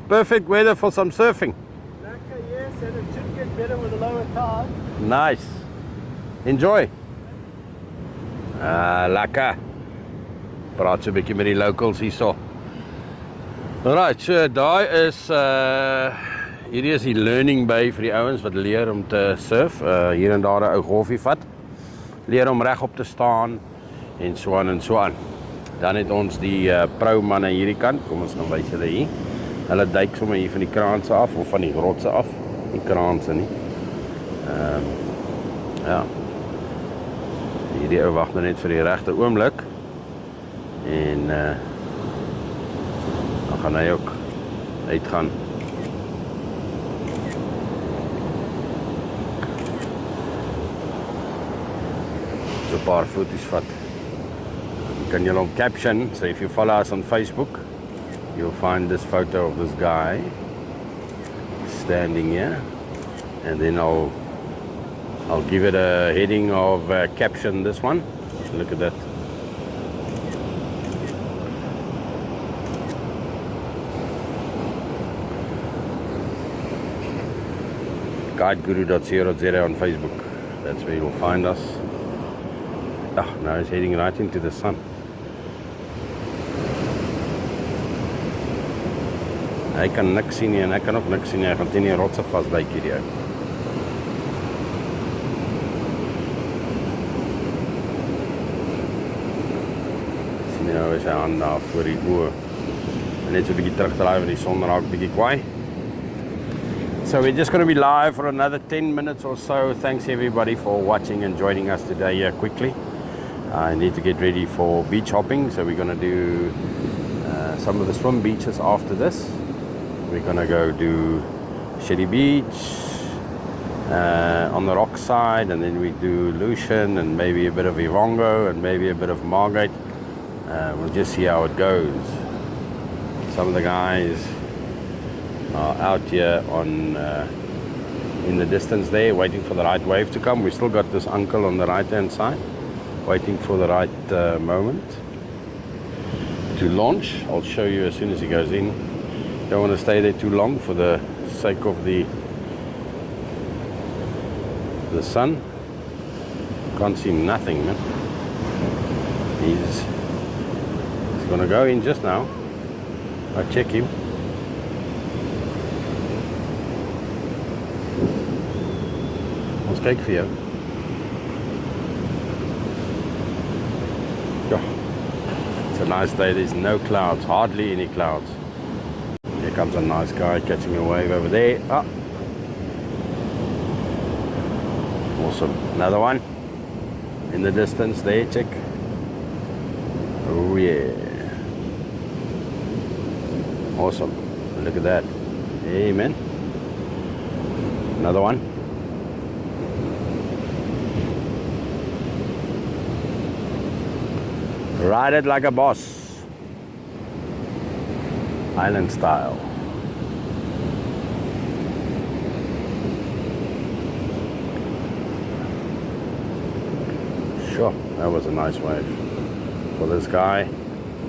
Perfect weather for some surfing. Lekker, yes, and it should get better with the lower tide. Nice. Enjoy. Lekker. Praat so 'n bietjie met die locals hierso. Alright, so daai is hierdie is die learning bay vir die ouens wat leer om te surf. Hier en daar 'n ou golfie vat. Leer om regop te staan en so aan en so aan. Dan het ons die pro manne hierdie kant. Kom ons gaan wys julle hier. Hulle duik sommer hier van die kraanse af of van die rotse af. Nie kraanse nie. Ja. Hierdie ou wag nou net vir die regte oomblik. En dan gaan hy ook uitgaan. So 'n paar foto's vat. Can you caption? So if you follow us on Facebook, you'll find this photo of this guy standing here, and then I'll give it a heading of caption this one. Look at that. guideguru.co.za on Facebook. That's where you'll find us. Now he's heading right into the sun. Hy kan niks sien nie en ek kan ook niks sien nie. Hy gaan teen die rotse vasbyt hierdie ou. Sien jy nou is hy aan daar voor die oë. En net so 'n bietjie terugdraai want die son raak bietjie kwaai. So we're just going to be live for another 10 minutes or so. Thanks everybody for watching and joining us today here quickly. I need to get ready for beach hopping, so we're going to do some of the swim beaches after this. We're going to go do Shady Beach on the rock side, and then we do Lucian and maybe a bit of Ivongo and maybe a bit of Margate. We'll just see how it goes. Some of the guys are out here on in the distance there waiting for the right wave to come. We still got this uncle on the right hand side waiting for the right moment to launch. I'll show you as soon as he goes in. Don't want to stay there too long for the sake of the sun. Can't see nothing, man. He's going to go in just now. I'll check him. Ons kyk vir jou. Ja. It's a nice day. There's no clouds, hardly any clouds. Here comes a nice guy catching a wave over there. Ah. Awesome. Another one in the distance there, check. Oh yeah. Awesome. Look at that. Amen. Another one. Ride it like a boss. Island style. Sure, that was a nice wave for this guy.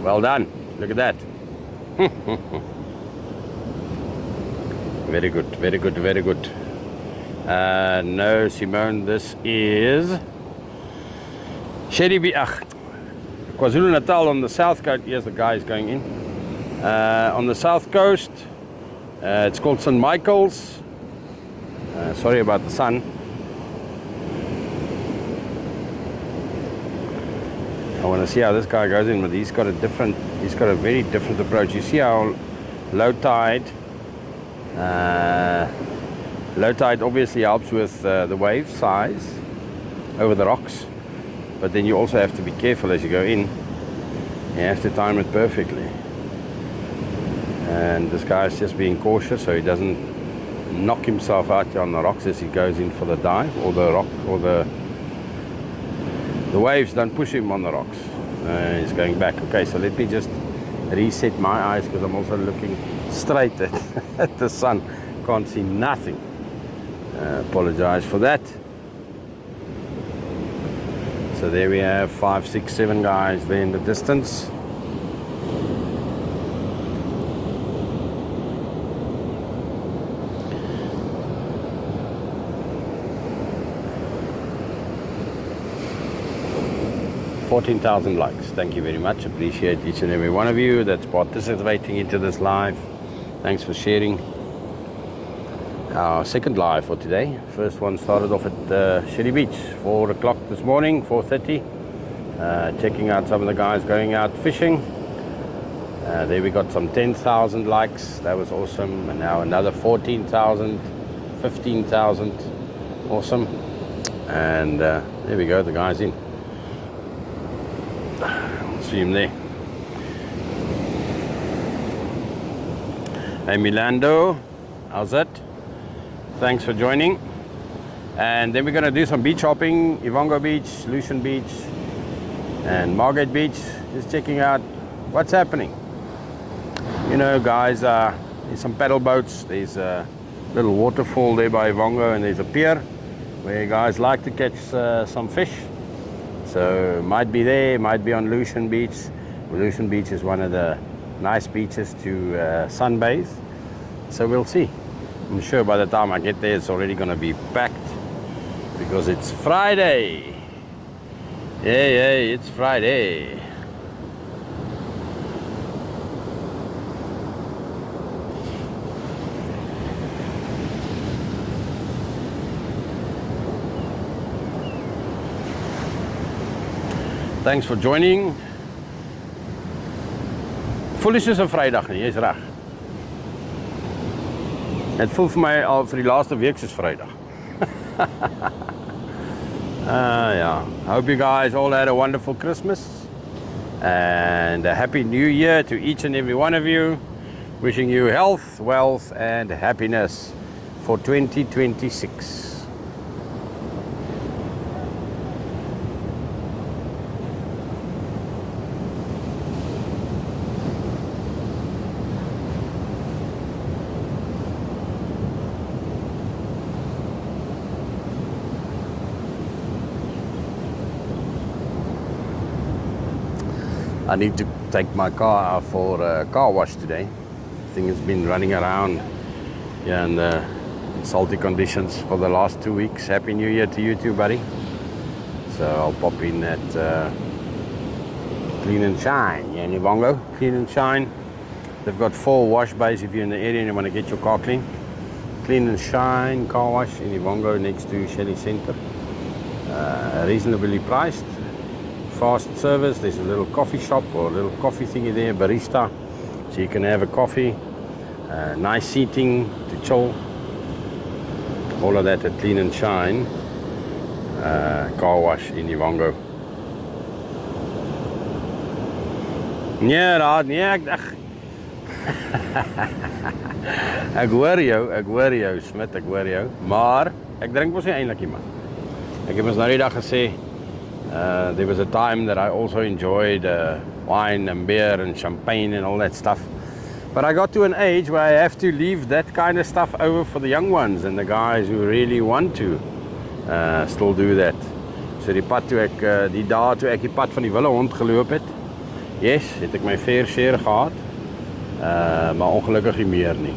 Well done. Look at that. Very good, very good, very good. No, Simone, this is KwaZulu-Natal on the south coast. Yes, the guy is going in. On the south coast, it's called St. Michael's. Sorry about the sun. I want to see how this guy goes in, but he's got a very different approach. You see how low tide obviously helps with the wave size over the rocks, but then you also have to be careful as you go in. You have to time it perfectly, and this guy is just being cautious so he doesn't knock himself out on the rocks as he goes in for the dive, or the rock, or the waves don't push him on the rocks. He's going back. Okay, so let me just reset my eyes because I'm also looking straight at the sun. Can't see nothing. Apologize for that. So there we have 5, 6, 7 guys there in the distance. $14,000 likes. Thank you very much. Appreciate each and every one of you that's participating into this live. Thanks for sharing. Our second live for today. First one started off at Sherry Beach, 4 o'clock this morning, 4:30. Checking out some of the guys going out fishing. There we got some 10,000 likes. That was awesome. And now another 14,000, 15,000. Awesome. And there we go, the guy's in. See him there. Hey Milando, how's it? Thanks for joining. And then we're going to do some beach hopping. Ivongo Beach, Lucian Beach, and Margate Beach. Just checking out what's happening. You know, guys, there's some paddle boats. There's a little waterfall there by Ivongo, and there's a pier where guys like to catch some fish. So might be there, might be on Lucian Beach. Lucian Beach is one of the nice beaches to sunbathe. So we'll see. I'm sure by the time I get there, it's already going to be packed because it's Friday. Yeah, it's Friday. Thanks for joining. Foolish is 'n Vrydag nie, jy's reg. Dit voel vir my al vir die laaste week soos Vrydag. Yeah. Hope you guys all had a wonderful Christmas and a happy new year to each and every one of you. Wishing you health, wealth and happiness for 2026. I need to take my car out for a car wash today. I think it's been running around in the salty conditions for the last 2 weeks. Happy New Year to you too, buddy. So I'll pop in at Clean and Shine. Yeah, Nivongo, Clean and Shine. They've got 4 wash bays if you're in the area and you want to get your car clean. Clean and Shine car wash in Ivongo next to Shelley Center. Reasonably priced. Fast service. There's a little coffee shop or a little coffee thingy there, barista. So you can have a coffee. Nice seating to chill. All of that at Clean and Shine car wash in Ivongo. Ja, nee, ek hoor jou, Smit, ek hoor jou. Maar ek drink mos nie eintlik nie, man. Ek het mos nou die dag gesê, there was a time that I also enjoyed wine and beer and champagne and all that stuff. But I got to an age where I have to leave that kind of stuff over for the young ones and the guys who really want to still do that. So die pad toe ek, die dae toe ek die pad van die wille hond geloop het, yes, het ek my fair share gehad, maar ongelukkig nie meer nie.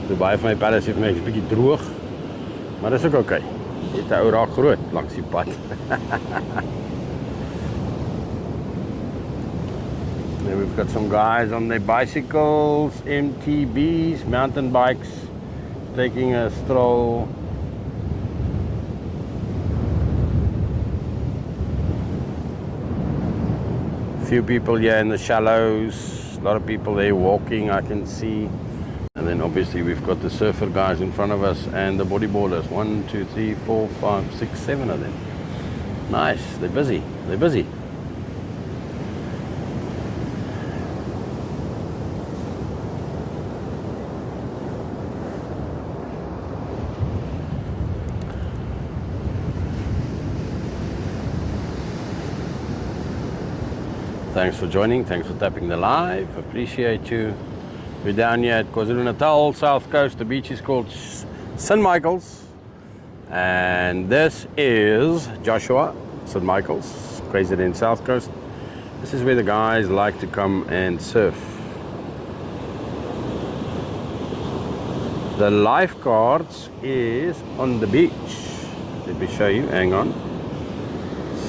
So baie van my paddels sê vir my, ek is bietjie droog, maar dis ook okay. Dit ou raak groot langs die pad. Then we've got some guys on their bicycles, MTBs, mountain bikes, taking a stroll. Few people here in the shallows, a lot of people there walking, I can see. And then obviously we've got the surfer guys in front of us and the bodyboarders. 1, 2, 3, 4, 5, 6, 7 of them. Nice, they're busy, they're busy. Thanks for joining, thanks for tapping the live, appreciate you. We're down here at KZN South Coast, the beach is called St. Michael's. And this is Joshua, St. Michael's, KZN South Coast. This is where the guys like to come and surf. The lifeguards is on the beach. Let me show you, hang on.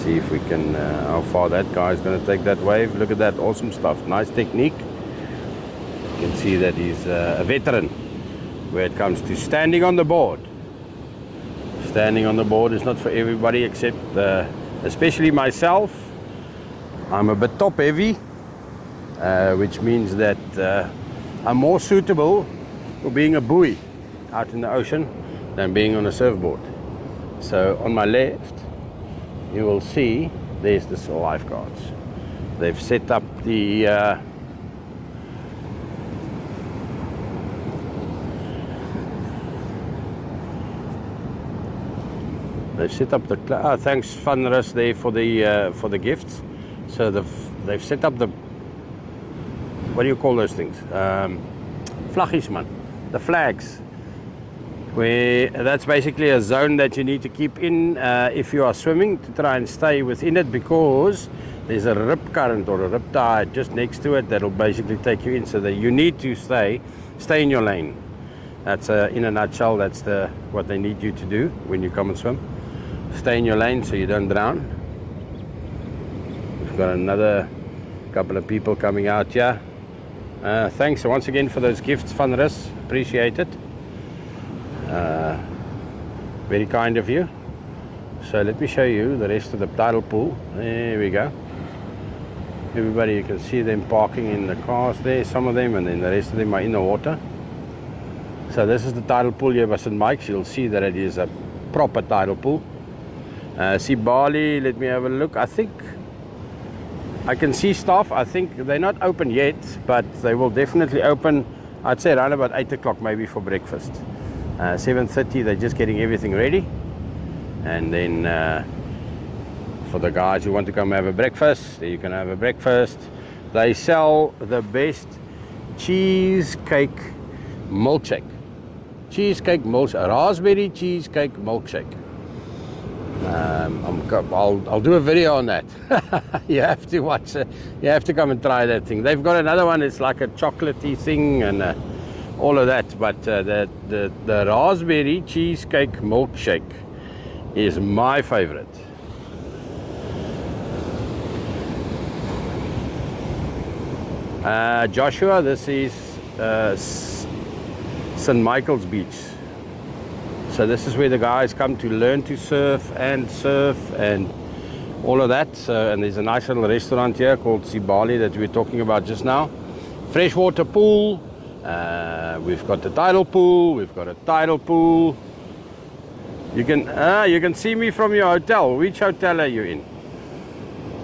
See if we can, how far that guy is going to take that wave. Look at that, awesome stuff, nice technique. You can see that he's a veteran where it comes to standing on the board. Standing on the board is not for everybody except, especially myself. I'm a bit top heavy, which means that I'm more suitable for being a buoy out in the ocean than being on a surfboard. So on my left, you will see there's the lifeguards. They've set up the thanks Funrus there for the gifts. So they've set up the, what do you call those things? Vlaggies, man. The flags. Where that's basically a zone that you need to keep in if you are swimming, to try and stay within it, because there's a rip current or a rip tide just next to it that'll basically take you in, so that you need to stay in your lane. That's in a nutshell, that's what they need you to do when you come and swim. Stay in your lane so you don't drown. We've got another couple of people coming out here. Thanks once again for those gifts, Funrus, appreciate it. Very kind of you. So let me show you the rest of the tidal pool. There we go. Everybody, you can see them parking in the cars there, some of them, and then the rest of them are in the water. So this is the tidal pool here by St. Mike's. You'll see that it is a proper tidal pool. See Bali, let me have a look. I think I can see staff. I think they're not open yet, but they will definitely open, I'd say around about 8 o'clock maybe for breakfast. 7:30 they're just getting everything ready, and then for the guys who want to come have a breakfast, you can have a breakfast. They sell the best cheesecake milkshake, raspberry cheesecake milkshake. I'll do a video on that. You have to watch it. You have to come and try that thing. They've got another one, it's like a chocolatey thing and all of that, but the raspberry cheesecake milkshake is my favorite. Joshua, this is St. Michael's Beach. So this is where the guys come to learn to surf and all of that. So, and there's a nice little restaurant here called Sibali that we were talking about just now. Freshwater pool. We've got the tidal pool. We've got a tidal pool. You can see me from your hotel. Which hotel are you in?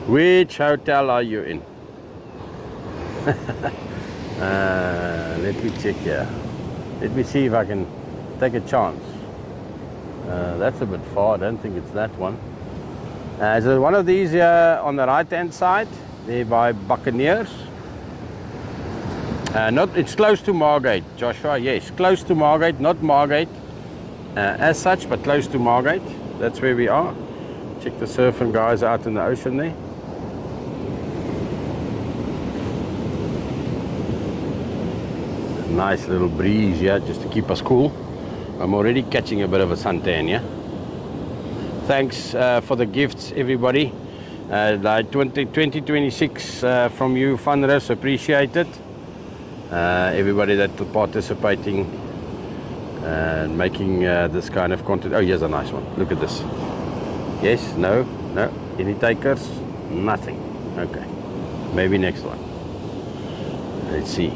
Which hotel are you in? Let me check here. Let me see if I can take a chance. That's a bit far. I don't think it's that one. So one of these here on the right hand side, there by Buccaneers. It's close to Margate, Joshua. Yes, close to Margate, not Margate as such, but close to Margate. That's where we are. Check the surfing guys out in the ocean there. Nice little breeze here just to keep us cool. I'm already catching a bit of a suntan here. Thanks for the gifts, everybody. Like 2026 from you, funders, appreciate it. Everybody that's participating and making this kind of content. Oh, here's a nice one. Look at this. Yes, no, any takers? Nothing. Okay, maybe next one. Let's see.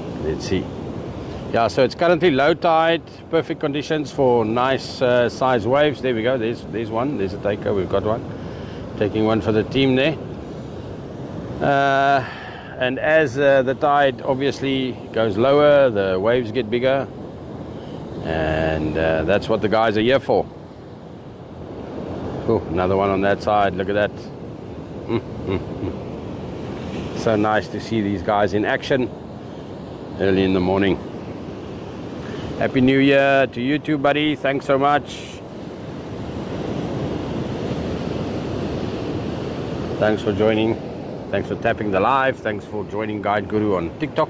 Yeah, so it's currently low tide, perfect conditions for nice size waves. There we go. There's one. There's a taker. We've got one. Taking one for the team there. And as the tide obviously goes lower, the waves get bigger, and that's what the guys are here for. Oh, another one on that side. Look at that. So nice to see these guys in action early in the morning. Happy New Year to you too, buddy. Thanks so much. Thanks for joining. Thanks for tapping the live. Thanks for joining Guide Guru on TikTok.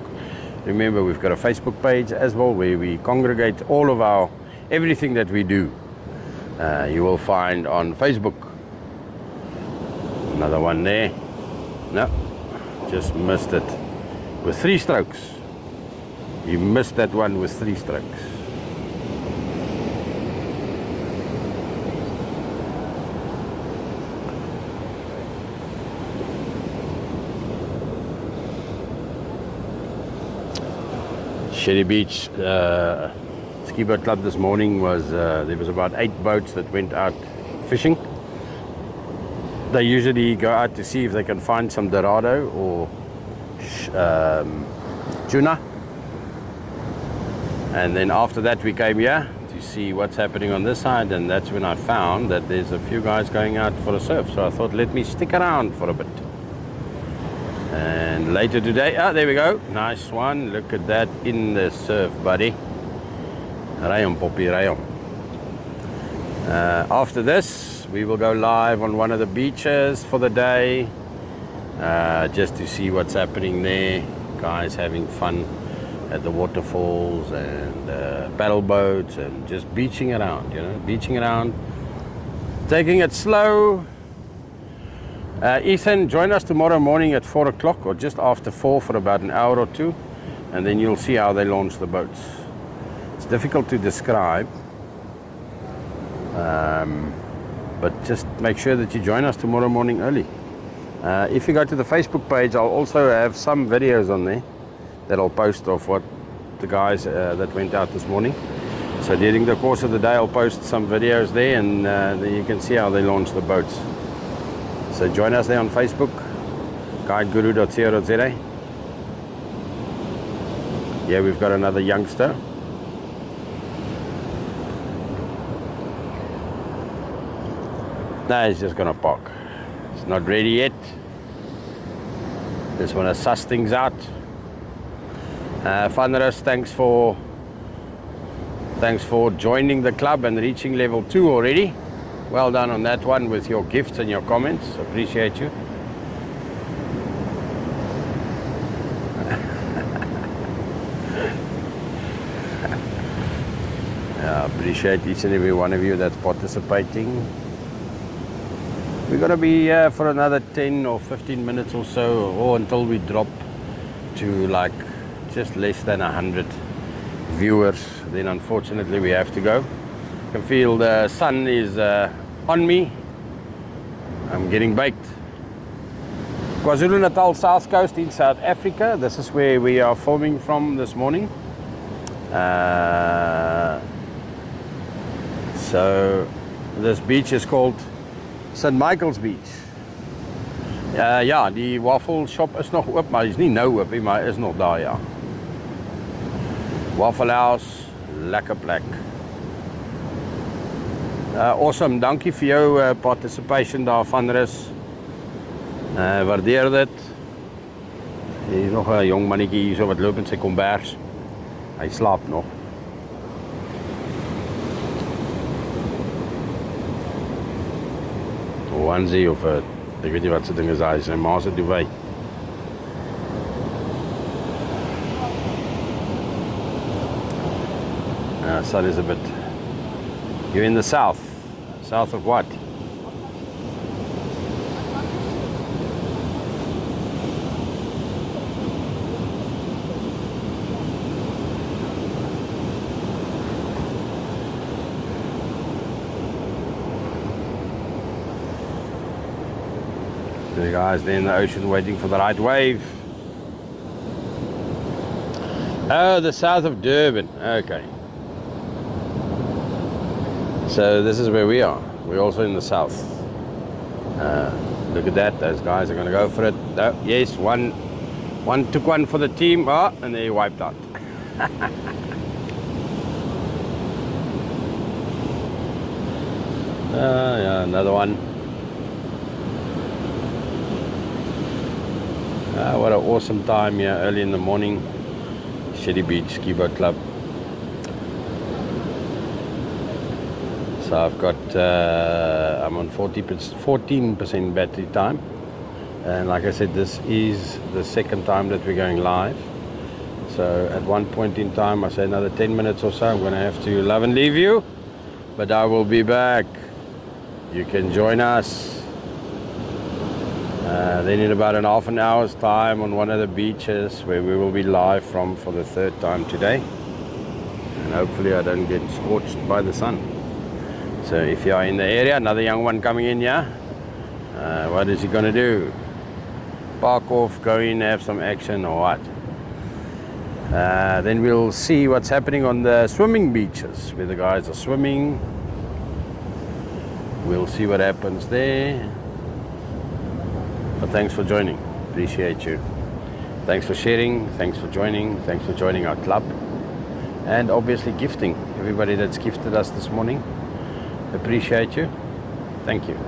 Remember, we've got a Facebook page as well where we congregate all of everything that we do. You will find on Facebook. Another one there. No, just missed it with 3 strokes. You missed that one with 3 strokes. Sherry Beach Ski Boat Club this morning was, there was about 8 boats that went out fishing. They usually go out to see if they can find some dorado or tuna. And then after that we came here to see what's happening on this side, and that's when I found that there's a few guys going out for a surf. So I thought, let me stick around for a bit. And later today, there we go. Nice one. Look at that in the surf, buddy. Rayom, Poppy, Rayom. After this, we will go live on one of the beaches for the day, just to see what's happening there. Guys having fun at the waterfalls and paddle boats and just beaching around, beaching around, taking it slow. Ethan, join us tomorrow morning at 4 o'clock or just after 4 for about an hour or 2, and then you'll see how they launch the boats. It's difficult to describe, but just make sure that you join us tomorrow morning early. If you go to the Facebook page, I'll also have some videos on there that I'll post of what the guys that went out this morning. So during the course of the day, I'll post some videos there, and then you can see how they launch the boats. So join us there on Facebook, guideguru.co.za. Yeah, we've got another youngster. No, he's just gonna park. It's not ready yet. Just want to suss things out. Funders, thanks for joining the club and reaching level 2 already. Well done on that one with your gifts and your comments. Appreciate you. Yeah, appreciate each and every one of you that's participating. We're going to be here for another 10 or 15 minutes or so, or until we drop to like just less than 100 viewers, then unfortunately we have to go. You can feel the sun is on me. I'm getting baked. KwaZulu-Natal South Coast in South Africa. This is where we are filming from this morning. So this beach is called St. Michael's Beach. Ja, die waffle shop is nog oop, maar is nie nou oop nie, maar is nog daar, ja. Waffle House, lekker plek. Awesome, dankie vir jou participation daarvan, Rus. Waardeer dit. Hier is nog 'n jong mannetjie hier so wat loop in sy kombers. Hy slaap nog. Onesie of ek weet nie wat se ding is daai, sy ma se duvet. Sun is a bit. You're in the south. South of what? The guys there in the ocean waiting for the right wave. Oh, the south of Durban. Okay. So this is where we are. We're also in the south. Look at that. Those guys are going to go for it. Oh, yes, one took one for the team. Oh, and they wiped out. Yeah, another one. What an awesome time here early in the morning. Shady Beach Ski Boat Club. So I've got, I'm on 14% battery time. And like I said, this is the second time that we're going live. So at one point in time, I say another 10 minutes or so, I'm going to have to love and leave you. But I will be back. You can join us. Then in about an half an hour's time on one of the beaches where we will be live from for the third time today. And hopefully I don't get scorched by the sun. So if you are in the area, another young one coming in here, what is he going to do? Park off, go in, have some action or what? Then we'll see what's happening on the swimming beaches where the guys are swimming. We'll see what happens there. But thanks for joining. Appreciate you. Thanks for sharing. Thanks for joining. Thanks for joining our club. And obviously gifting. Everybody that's gifted us this morning. Appreciate you. Thank you.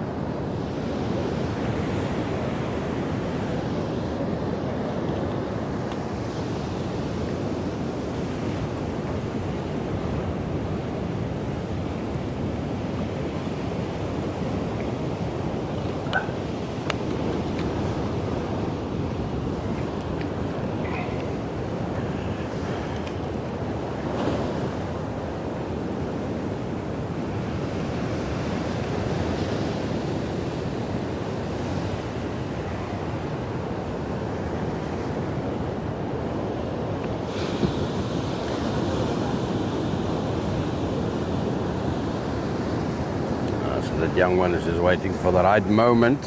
That young one is just waiting for the right moment.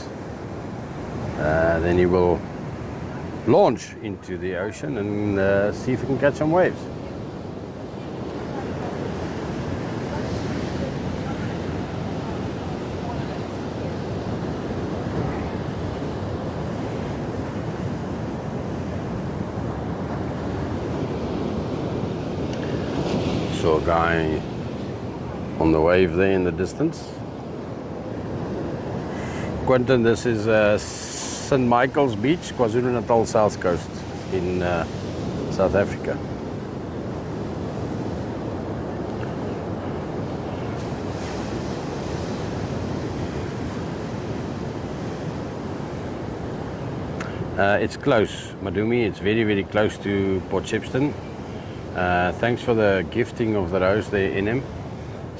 Then he will launch into the ocean and see if he can catch some waves. Saw a guy on the wave there in the distance. Quentin, this is St. Michael's Beach, KwaZulu-Natal South Coast in South Africa. It's close, Madumi. It's very, very close to Port Shepstone. Thanks for the gifting of the rose there in him.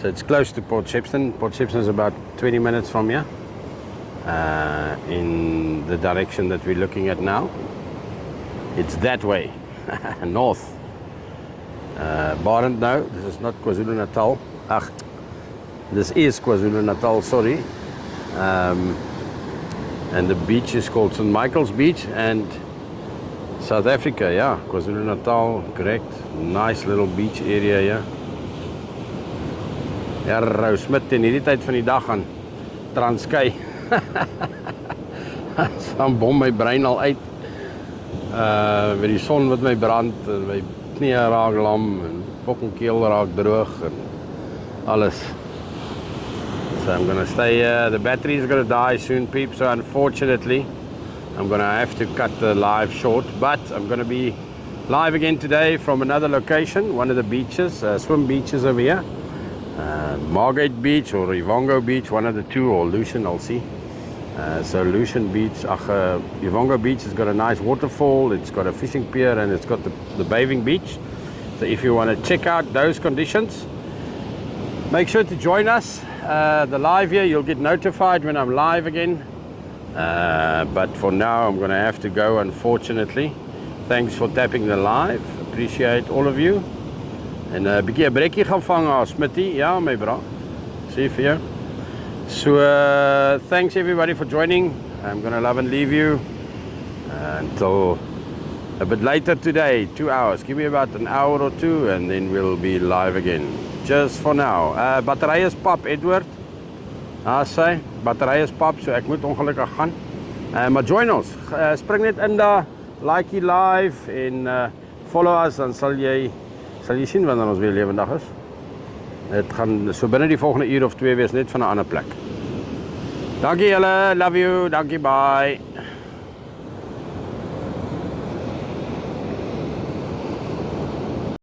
So it's close to Port Shepstone. Port Shepstone is about 20 minutes from here. In the direction that we're looking at now. It's that way. north. Barend nou, this is not KwaZulu-Natal. Ag, this is KwaZulu-Natal, sorry. And the beach is called St. Michael's Beach, and South Africa, yeah, KwaZulu-Natal, correct. Nice little beach area, yeah. Ja, Rou Smit in hierdie tyd van die dag gaan Transkei. Dan bom my brein al uit. Met die son wat my brand, en my knie raak lam, en fucking keel raak droog, en alles. So I'm gonna stay here. The battery is gonna die soon, peeps, so unfortunately, I'm gonna have to cut the live short, but I'm gonna be live again today from another location, one of the beaches, swim beaches over here. Margate Beach or Ivongo Beach, one of the two, or Lucian, I'll see. So Lucian Beach, Ivongo Beach has got a nice waterfall, it's got a fishing pier, and it's got the bathing beach. So if you want to check out those conditions, make sure to join us. The live here, you'll get notified when I'm live again. But for now, I'm going to have to go, unfortunately. Thanks for tapping the live. Appreciate all of you. En 'n bietjie 'n brekkie gaan vang, Smitty. Ja, my bra. See you for you. So, thanks everybody for joining. I'm going to love and leave you until a bit later today, 2 hours. Give me about an hour or two, and then we'll be live again. Just for now. Battery is pap, Edward. Sê, battery is pap, so ek moet ongelukkig gaan. Maar join ons. Spring net in daar, like die live en follow us, dan sal jy sien wanneer ons weer lewendig is. Dit gaan so binne die volgende uur of 2 wees, net van 'n ander plek. Dankie julle, love you, dankie, bye.